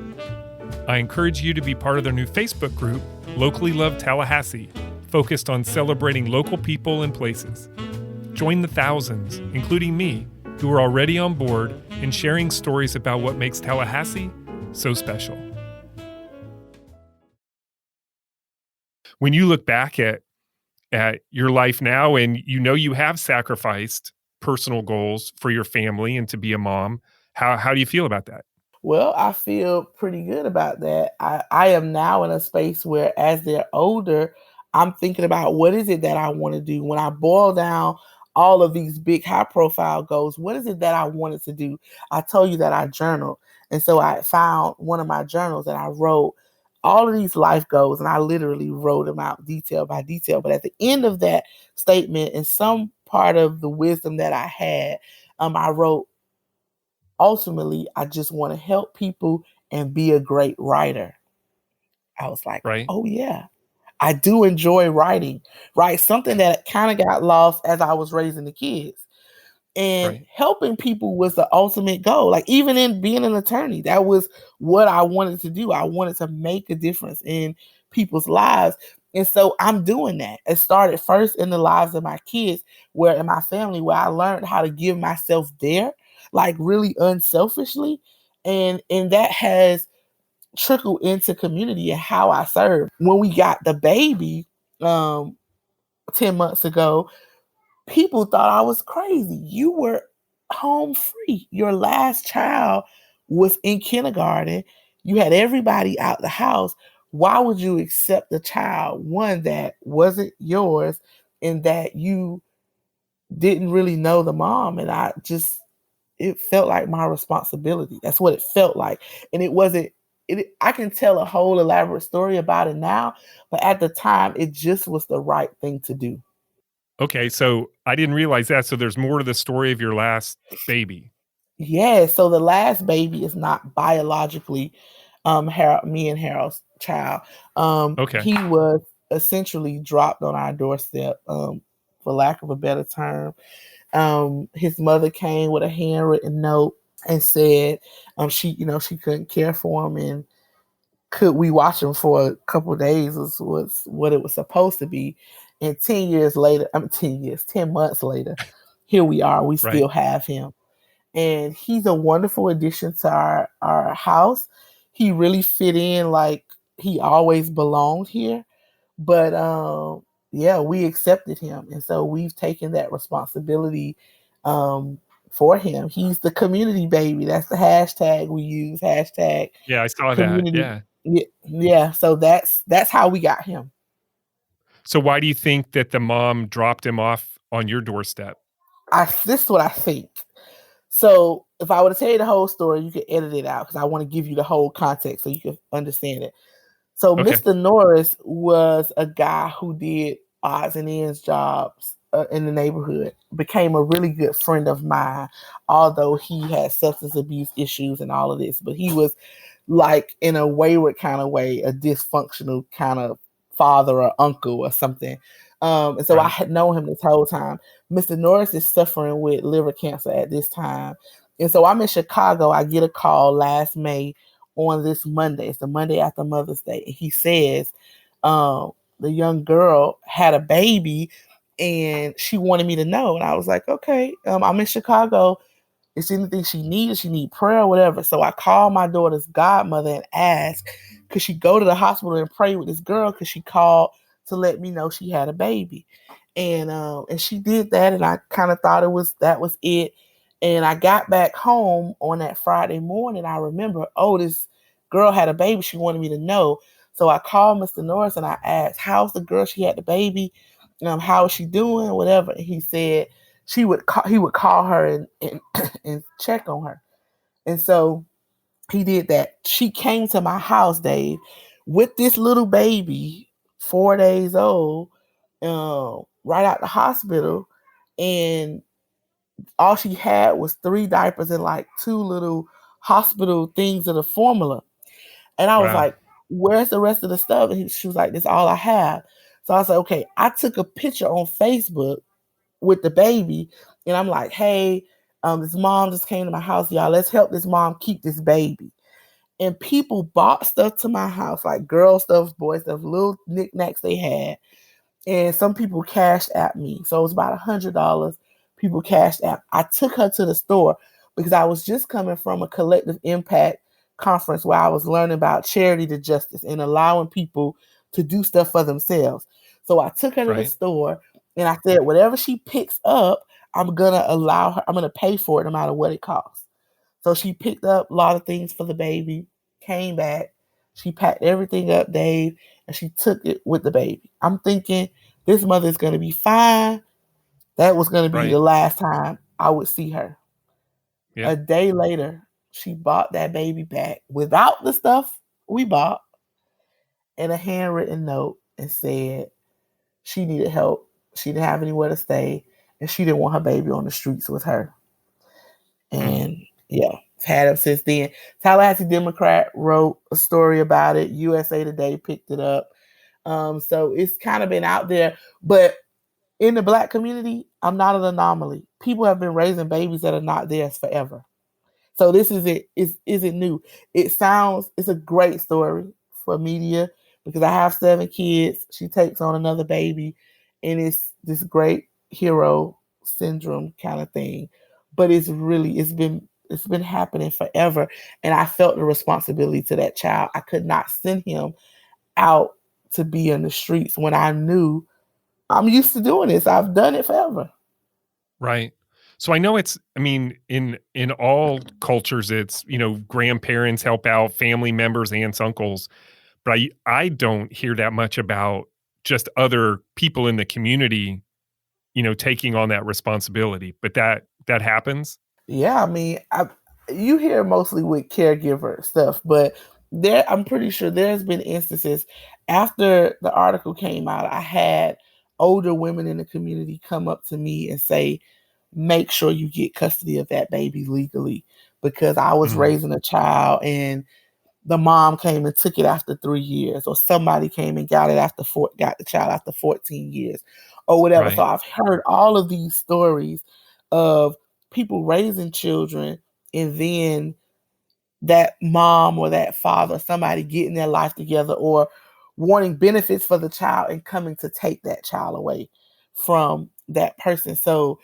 I encourage you to be part of their new Facebook group, Locally Loved Tallahassee, focused on celebrating local people and places. Join the thousands, including me, who are already on board and sharing stories about what makes Tallahassee so special. When you look back at your life now and you know you have sacrificed personal goals for your family and to be a mom, how do you feel about that? Well, I feel pretty good about that. I am now in a space where as they're older, I'm thinking about what is it that I want to do. When I boil down all of these big high profile goals, what is it that I wanted to do? I told you that I journal. And so I found one of my journals and I wrote all of these life goals and I literally wrote them out detail by detail. But at the end of that statement and some part of the wisdom that I had, I wrote, ultimately, I just want to help people and be a great writer. I was like, Right? oh, yeah, I do enjoy writing, right? Something that kind of got lost as I was raising the kids. And Right. helping people was the ultimate goal. Like, even in being an attorney, that was what I wanted to do. I wanted to make a difference in people's lives. And so I'm doing that. It started first in the lives of my kids, where in my family, where I learned how to give myself there, like really unselfishly. And that has trickled into community and how I serve. When we got the baby 10 months ago, people thought I was crazy. You were home free. Your last child was in kindergarten. You had everybody out the house. Why would you accept a child, one that wasn't yours and that you didn't really know the mom? And it felt like my responsibility. That's what it felt like. And it wasn't, I can tell a whole elaborate story about it now, but at the time, it just was the right thing to do. Okay, so I didn't realize that. So there's more to the story of your last baby. Yeah, so the last baby is not biologically me and Harold's child. Okay. He was essentially dropped on our doorstep, for lack of a better term. His mother came with a handwritten note and said she couldn't care for him and could we watch him for a couple of days was what it was supposed to be. And 10 years later, 10 months later, here we are. We Right. still have him and he's a wonderful addition to our house. He really fit in like he always belonged here. But yeah, we accepted him, and so we've taken that responsibility um, for him. He's the community baby. That's the hashtag we use. Hashtag Yeah, I saw that. community. Yeah. Yeah, yeah. So that's how we got him. So why do you think that the mom dropped him off on your doorstep? This is what I think. So if I were to tell you the whole story, you could edit it out because I want to give you the whole context so you can understand it. So Okay. Mr. Norris was a guy who did odds and ends jobs in the neighborhood, became a really good friend of mine, although he had substance abuse issues and all of this. But he was like in a wayward kind of way, a dysfunctional kind of father or uncle or something. And so I Right. had known him this whole time. Mr. Norris is suffering with liver cancer at this time. And so I'm in Chicago. I get a call last May on this Monday. It's the Monday after Mother's Day. And he says, the young girl had a baby and she wanted me to know. And I was like, okay, I'm in Chicago. Is there anything she needs? She need prayer or whatever. So I called my daughter's godmother and asked, could she go to the hospital and pray with this girl? Because she called to let me know she had a baby. And she did that, and I kind of thought that was it. And I got back home on that Friday morning. I remember, oh, this girl had a baby. She wanted me to know. So I called Mr. Norris and I asked, how's the girl? She had the baby. How is she doing? Whatever. And he said he would call her and and check on her. And so he did that. She came to my house, Dave, with this little baby, 4 days old, right out the hospital. And all she had was 3 diapers and like 2 little hospital things of the formula. And I was Wow. like, where's the rest of the stuff? And she was like, this is all I have. So I said, okay, I took a picture on Facebook with the baby. And I'm like, hey, This mom just came to my house, y'all. Let's help this mom keep this baby. And people bought stuff to my house, like girl stuff, boy stuff, little knickknacks they had. And some people cashed at me. So it was about $100. People cashed at. I took her to the store because I was just coming from a collective impact conference where I was learning about charity to justice and allowing people to do stuff for themselves. So I took her to the Right. store and I said, whatever she picks up, I'm gonna allow her, I'm gonna pay for it no matter what it costs. So she picked up a lot of things for the baby, came back, she packed everything up, Dave, and she took it with the baby. I'm thinking this mother is going to be fine. That was going to be Right. the last time I would see her. Yep. A day later, she bought that baby back without the stuff we bought and a handwritten note and said she needed help. She didn't have anywhere to stay and she didn't want her baby on the streets with her. Mm. And yeah, had him since then. Tallahassee Democrat wrote a story about it. USA Today picked it up. So it's kind of been out there. But in the Black community, I'm not an anomaly. People have been raising babies that are not theirs forever. So this isn't new. It's a great story for media because I have 7 kids. She takes on another baby, and it's this great hero syndrome kind of thing. But it's been happening forever, and I felt the responsibility to that child. I could not send him out to be in the streets when I knew I'm used to doing this. I've done it forever. Right. So I know in all cultures it's, grandparents help out, family members, aunts, uncles, but I don't hear that much about just other people in the community, taking on that responsibility. But that happens. Yeah, I mean, you hear mostly with caregiver stuff, but I'm pretty sure there's been instances after the article came out. I had older women in the community come up to me and say, "Make sure you get custody of that baby legally," because I was Mm, raising a child and the mom came and took it after 3 years, or somebody came and got the child after 14 years, or whatever. So right. I've heard all of these stories of people raising children and then that mom or that father, somebody getting their life together or wanting benefits for the child and coming to take that child away from that person. So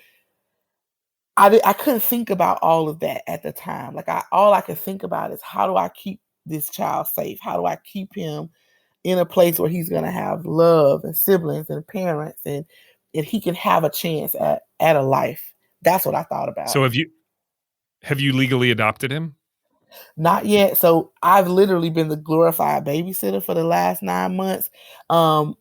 I couldn't think about all of that at the time. Like all I could think about is how do I keep this child safe? How do I keep him in a place where he's gonna have love and siblings and parents and he can have a chance at a life. That's what I thought about. So have you legally adopted him? Not yet. So I've literally been the glorified babysitter for the last 9 months. Um,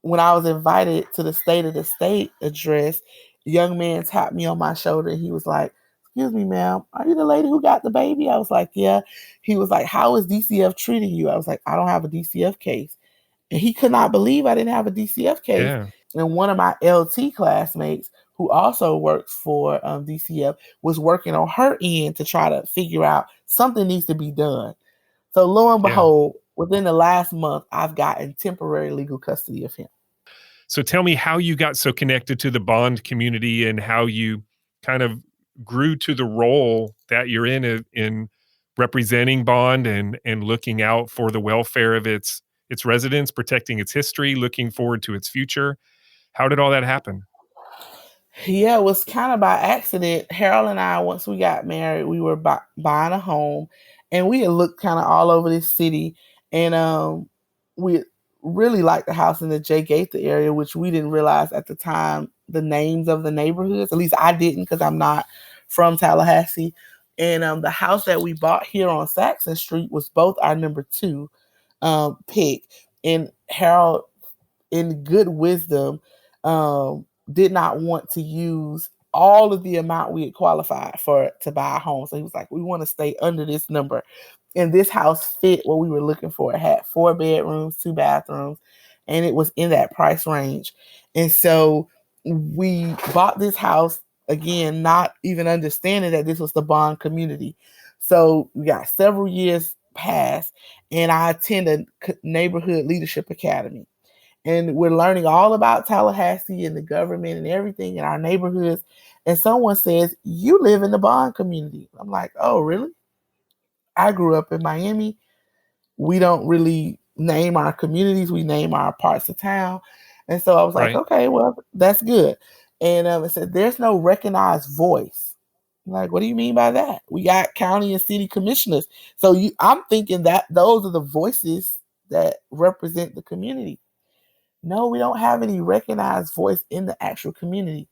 when I was invited to the State of the State address, a young man tapped me on my shoulder. He was like, "Excuse me, ma'am, are you the lady who got the baby?" I was like, "Yeah." He was like, "How is DCF treating you?" I was like, "I don't have a DCF case." And he could not believe I didn't have a DCF case. Yeah. And one of my LT classmates, who also works for DCF, was working on her end to try to figure out something needs to be done. So lo and Yeah. behold, within the last month, I've gotten temporary legal custody of him. So tell me how you got so connected to the Bond community and how you kind of grew to the role that you're in representing Bond and looking out for the welfare of its residents, protecting its history, looking forward to its future. How did all that happen? Yeah, it was kind of by accident. Harold and I, once we got married, we were buying a home, and we had looked kind of all over this city, and we really liked the house in the Jay Gaither area, which we didn't realize at the time the names of the neighborhoods. At least I didn't, because I'm not from Tallahassee. And the house that we bought here on Saxon Street was both our number 2 pick. And Harold, in good wisdom, did not want to use all of the amount we had qualified for to buy a home. So he was like, "We want to stay under this number." And this house fit what we were looking for. It had 4 bedrooms, 2 bathrooms, and it was in that price range. And so we bought this house again, not even understanding that this was the Bond community. So we got several years past, and I attend a neighborhood leadership academy, and we're learning all about Tallahassee and the government and everything in our neighborhoods. and someone says, "You live in the Bond community." I'm like, "Oh, really?" I grew up in Miami. We don't really name our communities, we name our parts of town. And so I was like, Right. okay, well, that's good. And it said, there's no recognized voice. I'm like, what do you mean by that? We got county and city commissioners. So I'm thinking that those are the voices that represent the community. No, we don't have any recognized voice in the actual community.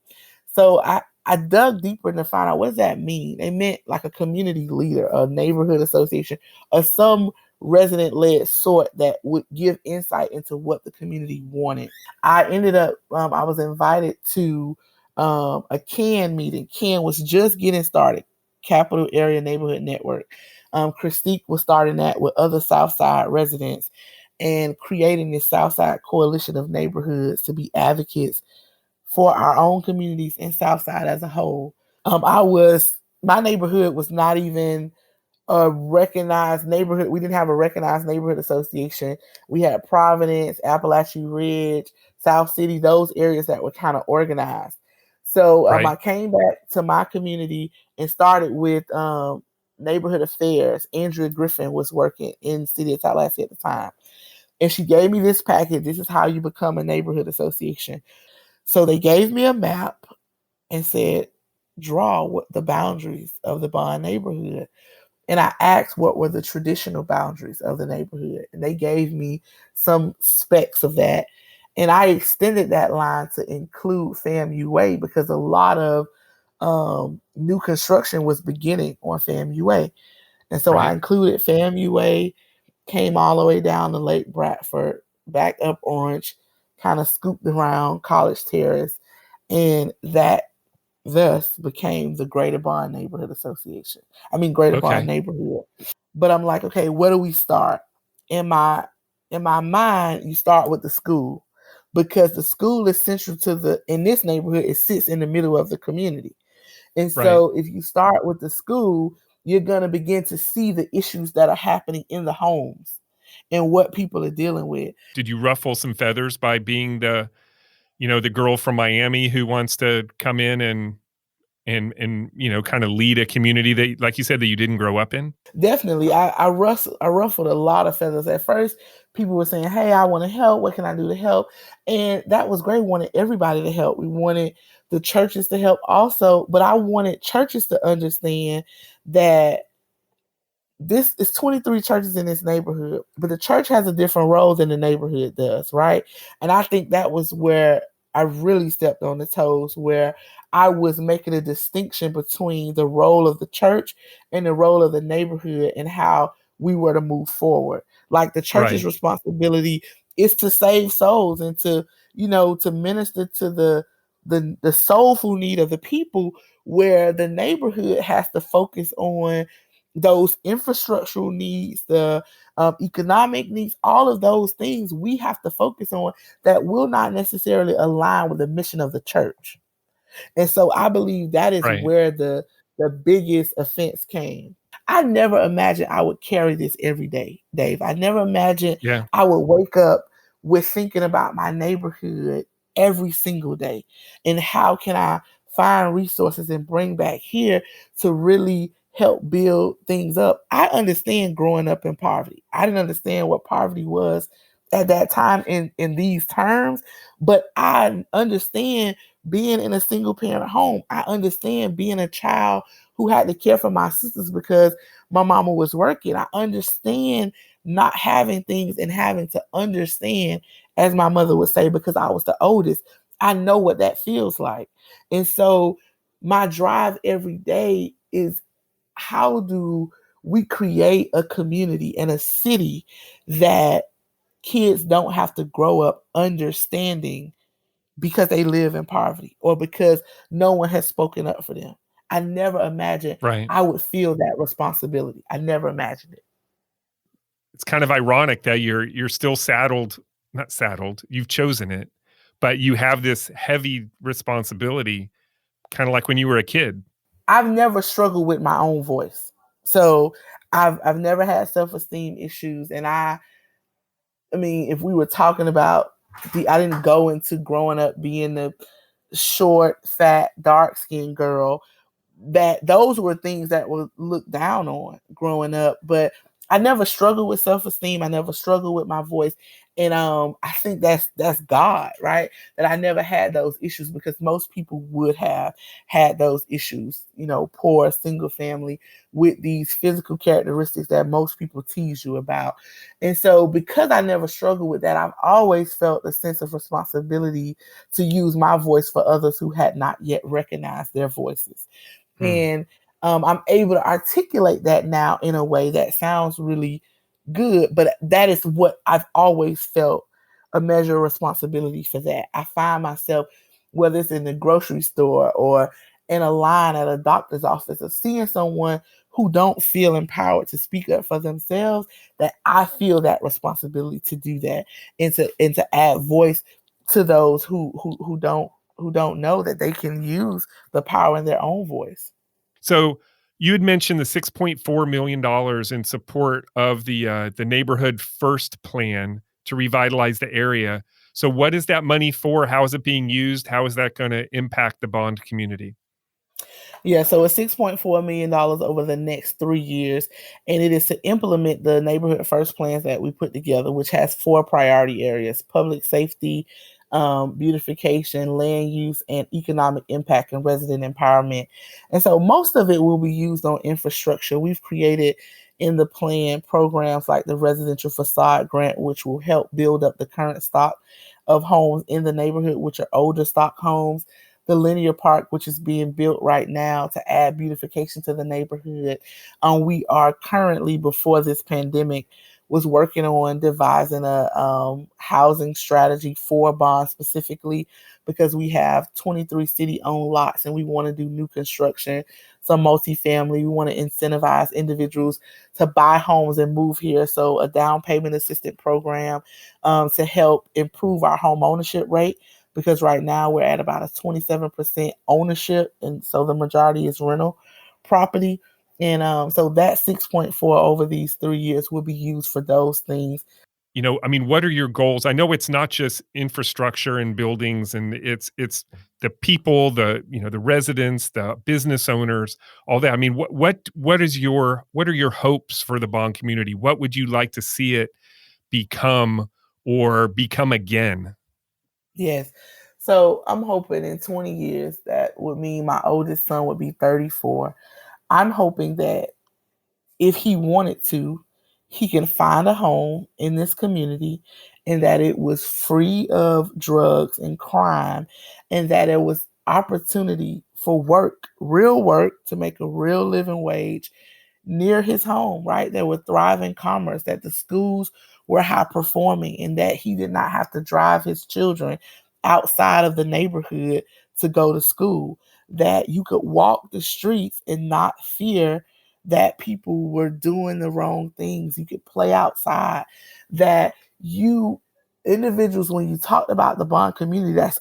So I dug deeper to find out what does that mean. They meant like a community leader, a neighborhood association, or some resident led sort that would give insight into what the community wanted. I ended up, I was invited to a CAN meeting. CAN was just getting started, Capital Area Neighborhood Network. Christique was starting that with other Southside residents and creating this Southside coalition of neighborhoods to be advocates for our own communities and Southside as a whole. My neighborhood was not even a recognized neighborhood. We didn't have a recognized neighborhood association. We had Providence, Appalachia Ridge, South City, those areas that were kind of organized. So I Right. came back to my community and started with neighborhood affairs. Andrea Griffin was working in the city of Tallahassee at the time. And she gave me this packet. This is how you become a neighborhood association. So they gave me a map and said, draw what the boundaries of the Bond neighborhood. And I asked what were the traditional boundaries of the neighborhood. And they gave me some specs of that. And I extended that line to include FAMU Way because a lot of new construction was beginning on FAMU Way. And so I Right. included FAMU Way, came all the way down to Lake Bradford, back up Orange, kind of scooped around College Terrace. And that thus became the Greater Bond Neighborhood Association. Greater Bond Okay. Neighborhood. But I'm like, okay, where do we start? In my mind, you start with the school because the school is central to in this neighborhood, it sits in the middle of the community. And Right. so if you start with the school, you're going to begin to see the issues that are happening in the homes and what people are dealing with. Did you ruffle some feathers by being the girl from Miami who wants to come in and kind of lead a community that, like you said, that you didn't grow up in? Definitely, I ruffled a lot of feathers. At first, people were saying, "Hey, I want to help. What can I do to help?" And that was great. We wanted everybody to help. We wanted the churches to help also, but I wanted churches to understand that this is 23 churches in this neighborhood, but the church has a different role than the neighborhood does, right? And I think that was where I really stepped on the toes, where I was making a distinction between the role of the church and the role of the neighborhood and how we were to move forward. Like the church's Right. responsibility is to save souls and to minister to the soulful need of the people, where the neighborhood has to focus on those infrastructural needs, the economic needs, all of those things we have to focus on that will not necessarily align with the mission of the church. And so I believe that is Right. where the biggest offense came. I never imagined I would carry this every day, Dave. I never imagined Yeah. I would wake up with thinking about my neighborhood every single day and how can I find resources and bring back here to really help build things up. I understand growing up in poverty. I didn't understand what poverty was at that time in these terms, but I understand being in a single parent home. I understand being a child who had to care for my sisters because my mama was working. I understand not having things and having to understand, as my mother would say, because I was the oldest. I know what that feels like. And so my drive every day is, how do we create a community and a city that kids don't have to grow up understanding because they live in poverty or because no one has spoken up for them. I never imagined Right. I would feel that responsibility. I never imagined it. It's kind of ironic that you're still saddled, not saddled, you've chosen it, but you have this heavy responsibility, kind of like when you were a kid. I've never struggled with my own voice. So I've never had self-esteem issues. And I mean, if we were talking about I didn't go into growing up being short, fat, dark skinned girl, that those were things that were looked down on growing up. But I never struggled with self-esteem. I never struggled with my voice. And I think that's God, right? That I never had those issues, because most people would have had those issues, poor single family with these physical characteristics that most people tease you about. And so because I never struggled with that, I've always felt a sense of responsibility to use my voice for others who had not yet recognized their voices. And I'm able to articulate that now in a way that sounds really good, but that is what I've always felt, a measure of responsibility for that. I find myself, whether it's in the grocery store or in a line at a doctor's office, or seeing someone who don't feel empowered to speak up for themselves, that I feel that responsibility to do that, and to add voice to those who don't know that they can use the power in their own voice. So you had mentioned the $6.4 million in support of the neighborhood first plan to revitalize the area. So what is that money for? How is it being used? How is that going to impact the Bond community? Yeah, so it's $6.4 million over the next 3 years, and it is to implement the neighborhood first plans that we put together, which has four priority areas: public safety, beautification, land use, and economic impact and resident empowerment. And so most of it will be used on infrastructure. We've created in the plan programs like the residential facade grant, which will help build up the current stock of homes in the neighborhood, which are older stock homes, the linear park, which is being built right now to add beautification to the neighborhood. We are currently, before this pandemic, was working on devising a housing strategy for Bond specifically, because we have 23 city-owned lots and we want to do new construction, some multifamily. We want to incentivize individuals to buy homes and move here. So a down payment assistance program to help improve our home ownership rate, because right now we're at about a 27% ownership, and so the majority is rental property. And so that 6.4 over these 3 years will be used for those things. What are your goals? I know it's not just infrastructure and buildings, and it's the people, the residents, the business owners, all that. I mean, what are your hopes for the Bond community? What would you like to see it become or become again? Yes. So I'm hoping in 20 years that would mean my oldest son would be 34. I'm hoping that if he wanted to, he can find a home in this community, and that it was free of drugs and crime, and that it was opportunity for work, real work, to make a real living wage near his home, right? There were thriving commerce, that the schools were high performing, and that he did not have to drive his children outside of the neighborhood to go to school, that you could walk the streets and not fear that people were doing the wrong things. You could play outside, that you individuals, when you talked about the Bond community, that's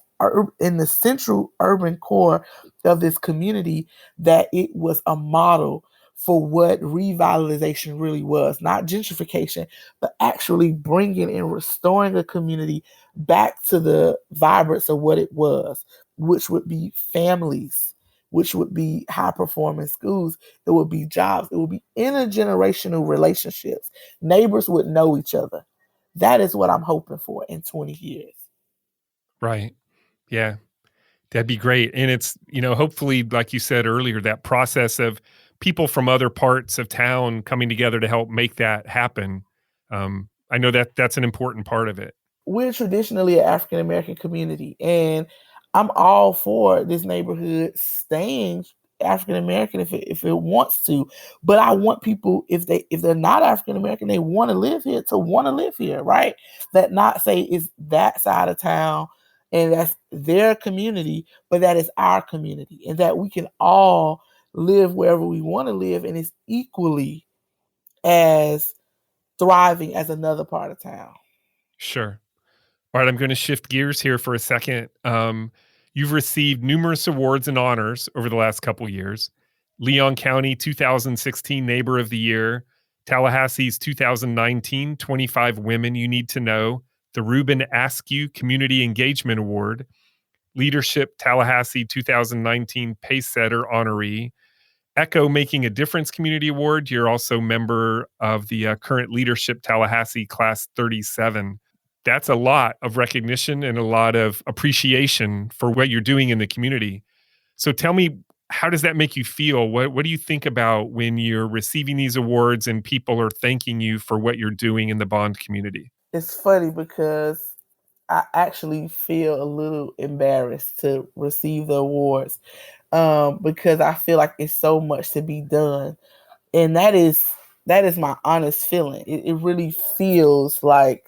in the central urban core of this community, that it was a model for what revitalization really was, not gentrification, but actually bringing and restoring a community back to the vibrance of what it was, which would be families, which would be high performing schools, it would be jobs, it would be intergenerational relationships. Neighbors would know each other. That is what I'm hoping for in 20 years. Right. Yeah. That'd be great. And it's, hopefully, like you said earlier, that process of people from other parts of town coming together to help make that happen. I know that that's an important part of it. We're traditionally an African American community, and I'm all for this neighborhood staying African American if it wants to. But I want people, if they're not African American, they want to live here, to want to live here, right? That not say it's that side of town and that's their community, but that is our community, and that we can all live wherever we want to live, and it's equally as thriving as another part of town. Sure. All right, I'm going to shift gears here for a second. You've received numerous awards and honors over the last couple years. Leon County 2016 Neighbor of the Year, Tallahassee's 2019 25 Women You Need to Know, the Reuben Askew Community Engagement Award, Leadership Tallahassee 2019 Pace Setter honoree. Echo Making a Difference Community Award. You're also member of the current Leadership Tallahassee Class 37. That's a lot of recognition and a lot of appreciation for what you're doing in the community. So tell me, how does that make you feel? What do you think about when you're receiving these awards and people are thanking you for what you're doing in the Bond community? It's funny because I actually feel a little embarrassed to receive the awards, because I feel like it's so much to be done, and that is my honest feeling. It really feels like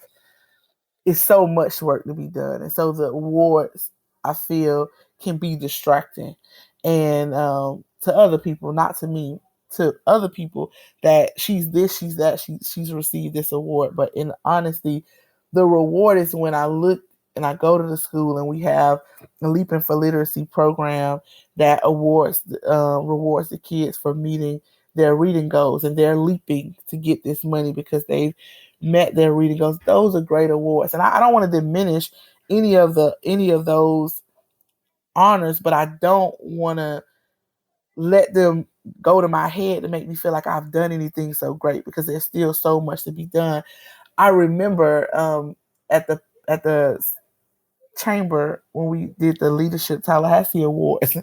it's so much work to be done, and so the awards, I feel, can be distracting, and to other people, not to me, to other people, that she's this, she's that, she's received this award. But in honesty, the reward is when I look and I go to the school and we have a Leaping for Literacy program that rewards the kids for meeting their reading goals, and they're leaping to get this money because they've met their reading goals. Those are great awards, and I don't want to diminish any of those honors, but I don't want to let them go to my head to make me feel like I've done anything so great, because there's still so much to be done. I remember at the chamber when we did the Leadership Tallahassee Awards,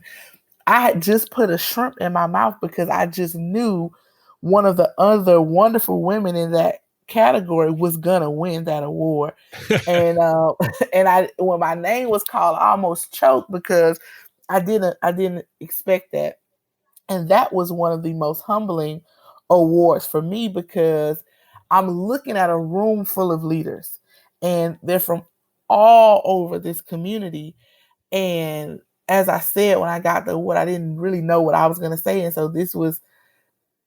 I had just put a shrimp in my mouth because I just knew one of the other wonderful women in that category was gonna win that award. And and I, when my name was called, I almost choked because I didn't expect that. And that was one of the most humbling awards for me, because I'm looking at a room full of leaders, and they're from all over this community. And as I said, when I got the award, I didn't really know what I was going to say. And so this was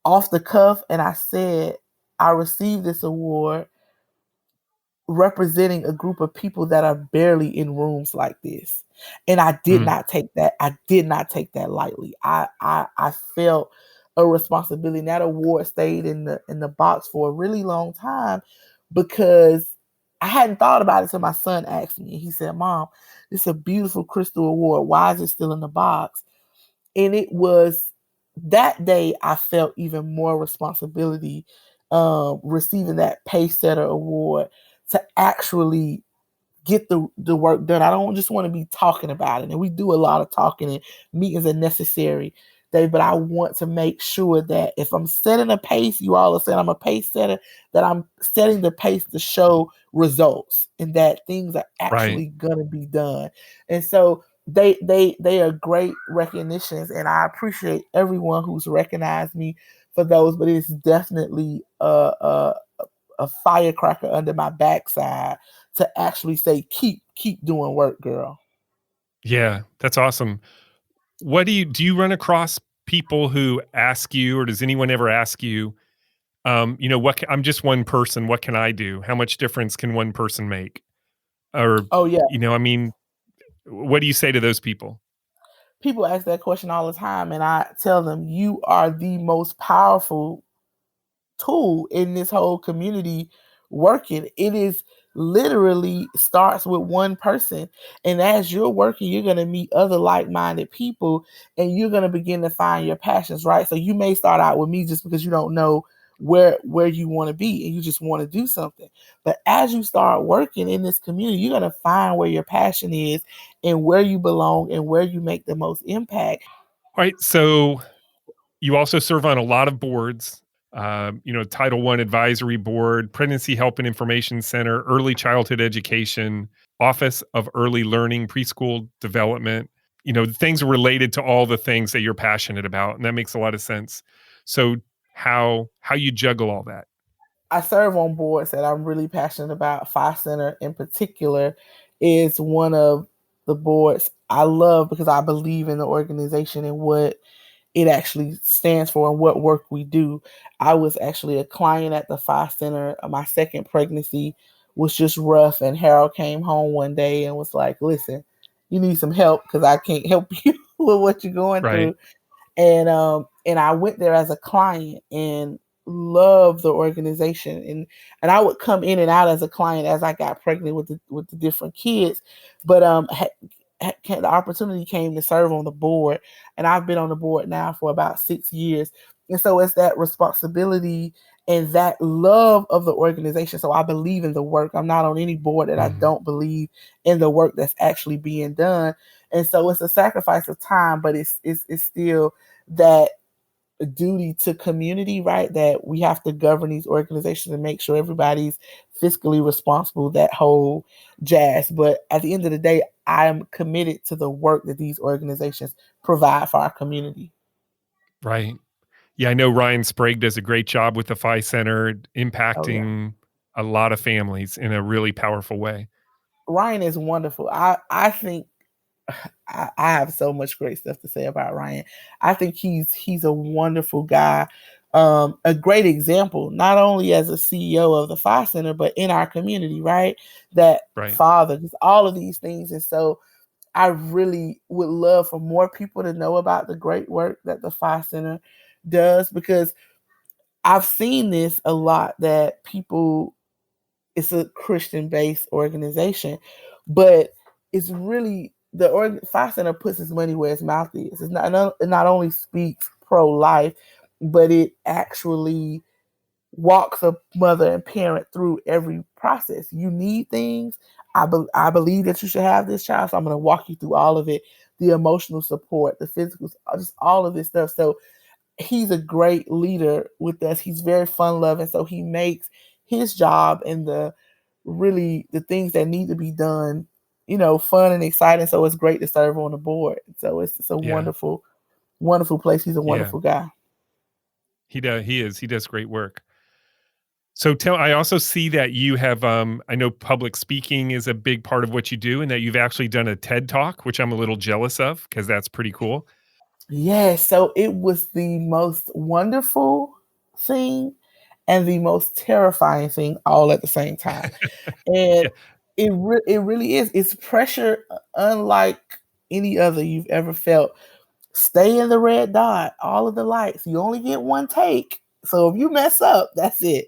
off the cuff. And I said, I received this award representing a group of people that are barely in rooms like this. And I did Mm, not take that. I did not take that lightly. I felt a responsibility. And that award stayed in the box for a really long time, because I hadn't thought about it until my son asked me. He said, "Mom, this is a beautiful crystal award. Why is it still in the box?" And it was that day I felt even more responsibility, receiving that Pace Setter award, to actually get the work done. I don't just want to be talking about it. And we do a lot of talking, and meetings are necessary, Dave, but I want to make sure that if I'm setting a pace, you all are saying I'm a pace setter, that I'm setting the pace to show results and that things are right. actually gonna be done. And so they are great recognitions, and I appreciate everyone who's recognized me for those, but it's definitely a firecracker under my backside to actually say, keep doing work, girl. Yeah, that's awesome. What do you run across people who ask you, or does anyone ever ask you, I'm just one person, what can I do? How much difference can one person make? Or, Oh yeah. I mean, what do you say to those people? People ask that question all the time, and I tell them, you are the most powerful tool in this whole community working. It is literally starts with one person. And as you're working, you're going to meet other like-minded people, and you're going to begin to find your passions, right? So you may start out with me just because you don't know where you want to be, and you just want to do something. But as you start working in this community, you're going to find where your passion is, and where you belong, and where you make the most impact. All right. So you also serve on a lot of boards, Title I Advisory Board, Pregnancy Help and Information Center, Early Childhood Education, Office of Early Learning, Preschool Development, things related to all the things that you're passionate about. And that makes a lot of sense. So how you juggle all that? I serve on boards that I'm really passionate about. Phi Center in particular is one of the boards I love, because I believe in the organization and what it actually stands for and what work we do. I was actually a client at the Phi Center. My second pregnancy was just rough, and Harold came home one day and was like, "Listen, you need some help because I can't help you with what you're going Right. through." And I went there as a client and loved the organization, and I would come in and out as a client as I got pregnant with the different kids. But the opportunity came to serve on the board, and I've been on the board now for about 6 years. And so it's that responsibility and that love of the organization. So I believe in the work. I'm not on any board that I Mhm. don't believe in the work that's actually being done. And so it's a sacrifice of time, but it's still that duty to community, right? That we have to govern these organizations and make sure everybody's fiscally responsible, that whole jazz. But at the end of the day, I'm committed to the work that these organizations provide for our community. Right. Yeah, I know Ryan Sprague does a great job with the Phi Center, Oh yeah. impacting a lot of families in a really powerful way. Ryan is wonderful. I think I have so much great stuff to say about Ryan. I think he's a wonderful guy, a great example, not only as a CEO of the Phi Center, but in our community, right? That Right. father, just all of these things. And so I really would love for more people to know about the great work that the Phi Center does, because I've seen this a lot, that people, it's a Christian based organization, but it's really Phi Center puts its money where its mouth is. It not only speaks pro life, but it actually walks a mother and parent through every process. You need things. I believe that you should have this child, so I'm going to walk you through all of it: the emotional support, the physical, just all of this stuff. So he's a great leader with us. He's very fun loving, so he makes his job and the things that need to be done, fun and exciting. So it's great to serve on the board. So it's a Yeah. wonderful, wonderful place. He's a Yeah. wonderful guy. He does great work. So I also see that you have I know public speaking is a big part of what you do and that you've actually done a TED Talk, which I'm a little jealous of because that's pretty cool. Yes, so it was the most wonderful thing and the most terrifying thing all at the same time. And Yeah. it really is. It's pressure unlike any other you've ever felt. Stay in the red dot, all of the lights. You only get one take. So if you mess up, that's it.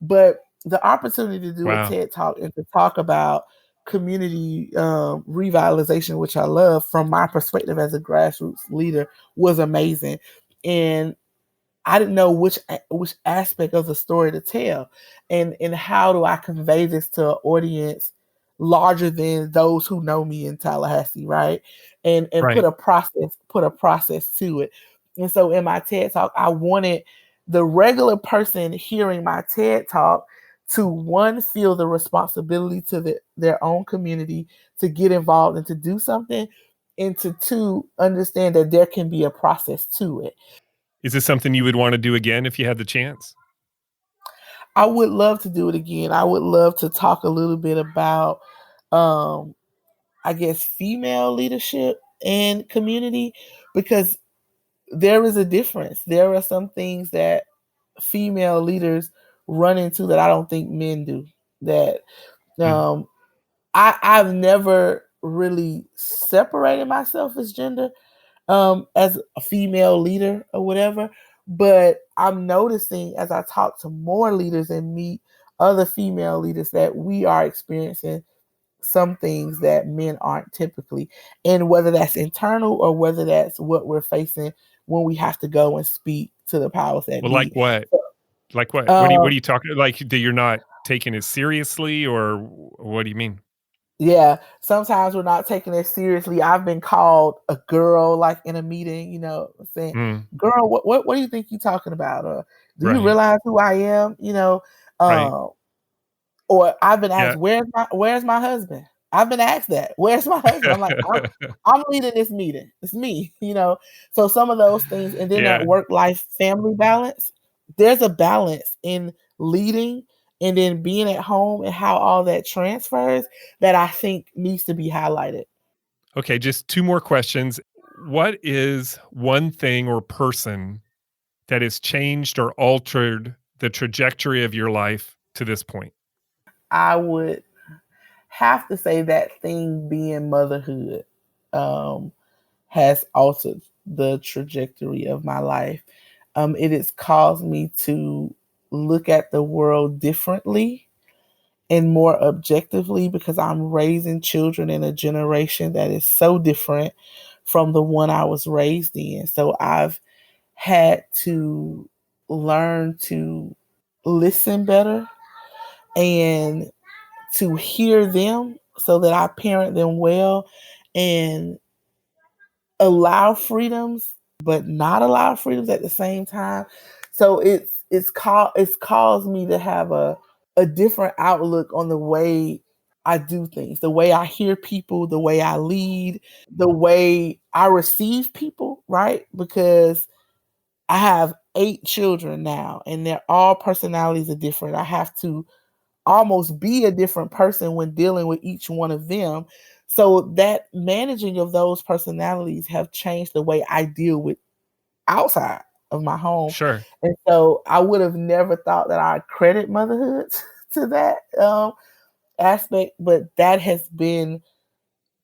But the opportunity to do a Wow. TED talk and to talk about community revitalization, which I love from my perspective as a grassroots leader, was amazing. And I didn't know which aspect of the story to tell, and how do I convey this to an audience larger than those who know me in Tallahassee, right? And Right. put a process to it. And so in my TED talk, I wanted the regular person hearing my TED talk to, one, feel the responsibility to their own community, to get involved and to do something, and to two, understand that there can be a process to it. Is this something you would want to do again if you had the chance? I would love to do it again. I would love to talk a little bit about, um, I guess, female leadership and community, because there is a difference. There are some things that female leaders run into that I don't think men do. That Mm. um, I've never really separated myself as gender, as a female leader or whatever. But I'm noticing as I talk to more leaders and meet other female leaders that we are experiencing some things that men aren't typically. And whether that's internal or whether that's what we're facing when we have to go and speak to the powers that Well, like be. what? Like what? What Um, are you talking like that you're not taking it seriously or what do you mean? Yeah, sometimes we're not taking it seriously. I've been called a girl, like in a meeting, saying, Mm. "Girl, what do you think you're talking about?" Or, "Do you Right. realize who I am?" Right. Um, or I've been asked, Yeah. "Where's my husband?" I've been asked that. "Where's my husband?" I'm like, I'm leading this meeting. It's me, So some of those things, and then that Yeah. work life family balance. There's a balance in leading and then being at home and how all that transfers that I think needs to be highlighted. Okay, just two more questions. What is one thing or person that has changed or altered the trajectory of your life to this point? I would have to say that thing being motherhood um, has altered the trajectory of my life. It has caused me to look at the world differently and more objectively because I'm raising children in a generation that is so different from the one I was raised in. So I've had to learn to listen better and to hear them so that I parent them well and allow freedoms but not allow freedoms at the same time. So it's caused me to have a different outlook on the way I do things, the way I hear people, the way I lead, the way I receive people, right? Because I have 8 children now and they're all personalities are different. I have to almost be a different person when dealing with each one of them. So that managing of those personalities have changed the way I deal with outside of my home. Sure. And so I would have never thought that I'd credit motherhood to that aspect, but that has been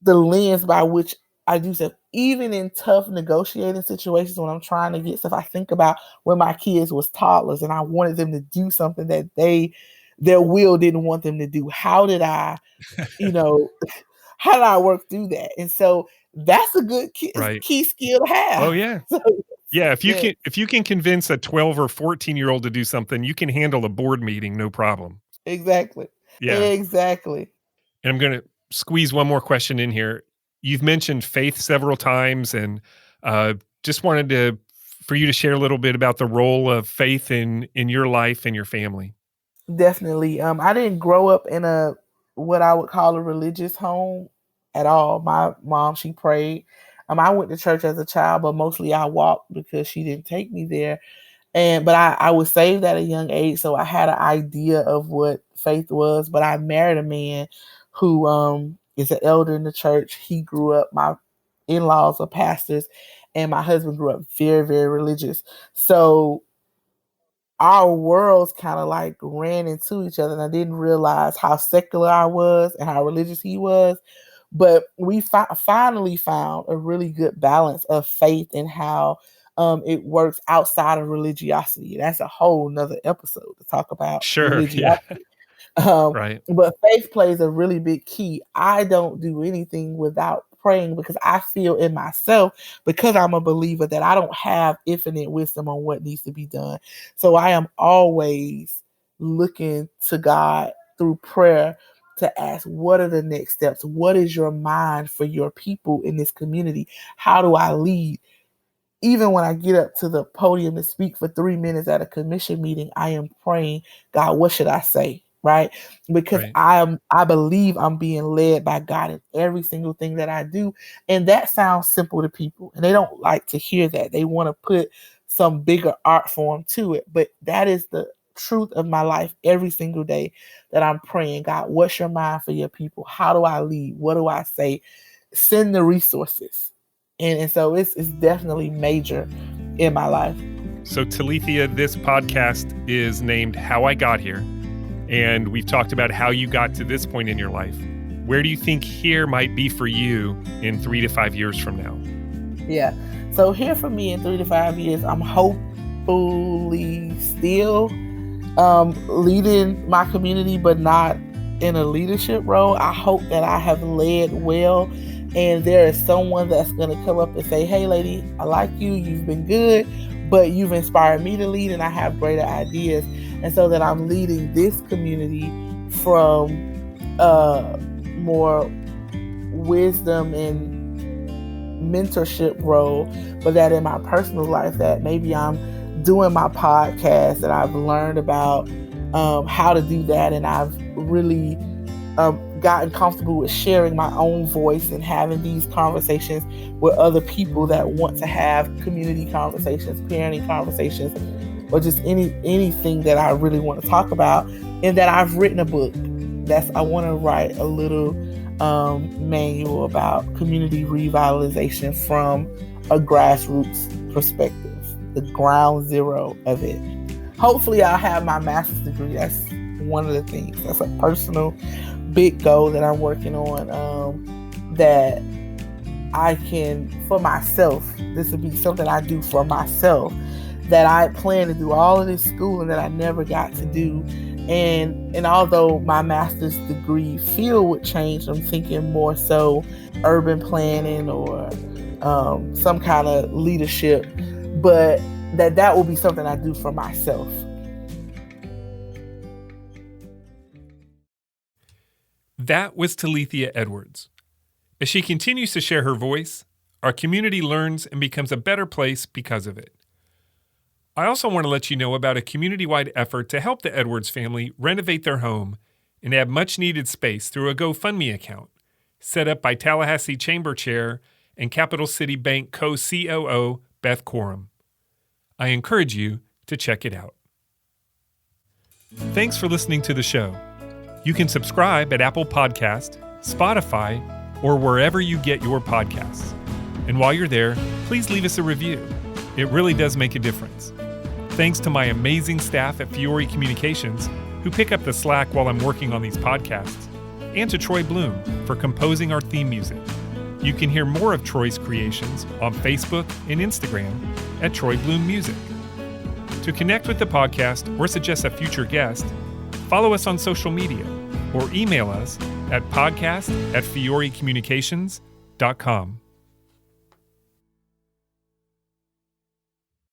the lens by which I do stuff. Even in tough negotiating situations when I'm trying to get stuff, I think about when my kids was toddlers and I wanted them to do something that their will didn't want them to do. How did I, you know, how did I work through that? And so that's a good Right. key skill to have. Oh, yeah. So, Yeah, yeah, if you can convince a 12 or 14-year-old to do something, you can handle a board meeting, no problem. exactly. Yeah. Exactly. And I'm gonna squeeze one more question in here. You've mentioned faith several times, and just wanted for you to share a little bit about the role of faith in your life and your family. Definitely. I didn't grow up in a what I would call a religious home at all. My mom, she prayed. I went to church as a child, but mostly I walked because she didn't take me there. But I was saved at a young age, so I had an idea of what faith was. But I married a man who is an elder in the church. He grew up. My in-laws are pastors, and my husband grew up very, very religious. So our worlds kind of like ran into each other, and I didn't realize how secular I was and how religious he was. But we finally found a really good balance of faith and how it works outside of religiosity. That's a whole nother episode to talk about Sure. Yeah. religiosity. Um, Right. but faith plays a really big key. I don't do anything without praying because I feel in myself, because I'm a believer, that I don't have infinite wisdom on what needs to be done. So I am always looking to God through prayer to ask, what are the next steps? What is your mind for your people in this community? How do I lead? Even when I get up to the podium to speak for 3 minutes at a commission meeting, I am praying, God, what should I say? Right? Because Right. I believe I'm being led by God in every single thing that I do. And that sounds simple to people. And they don't like to hear that. They want to put some bigger art form to it. But that is the truth of my life every single day, that I'm praying, God, what's your mind for your people? How do I lead? What do I say? Send the resources. And so it's definitely major in my life. So, Talethia, this podcast is named How I Got Here. And we've talked about how you got to this point in your life. Where do you think here might be for you in 3 to 5 years from now? Yeah. So here for me in 3 to 5 years, I'm hopefully still leading my community, but not in a leadership role. I hope that I have led well, and there is someone that's going to come up and say, hey, lady, I like you. You've been good, but you've inspired me to lead, and I have greater ideas. And so that I'm leading this community from more wisdom and mentorship role, but that in my personal life, that maybe I'm doing my podcast, that I've learned about how to do that, and I've really gotten comfortable with sharing my own voice and having these conversations with other people that want to have community conversations, parenting conversations, or just anything that I really want to talk about. And that I've written a book. I want to write a little manual about community revitalization from a grassroots perspective, the ground zero of it. Hopefully I'll have my master's degree. That's one of the things. That's a personal big goal that I'm working on, that I can, for myself, this would be something I do for myself, that I plan to do all of this schooling that I never got to do, And although my master's degree field would change, I'm thinking more so urban planning or some kind of leadership, but that will be something I do for myself. That was Talethia Edwards. As she continues to share her voice, our community learns and becomes a better place because of it. I also want to let you know about a community-wide effort to help the Edwards family renovate their home and add much-needed space through a GoFundMe account set up by Tallahassee Chamber Chair and Capital City Bank co-COO Beth Coram. I encourage you to check it out. Thanks for listening to the show. You can subscribe at Apple Podcast, Spotify, or wherever you get your podcasts. And while you're there, please leave us a review. It really does make a difference. Thanks to my amazing staff at Fiore Communications, who pick up the slack while I'm working on these podcasts, and to Troy Bloom for composing our theme music. You can hear more of Troy's creations on Facebook and Instagram at Troy Bloom Music. To connect with the podcast or suggest a future guest, follow us on social media or email us at podcast@fiorecommunications.com.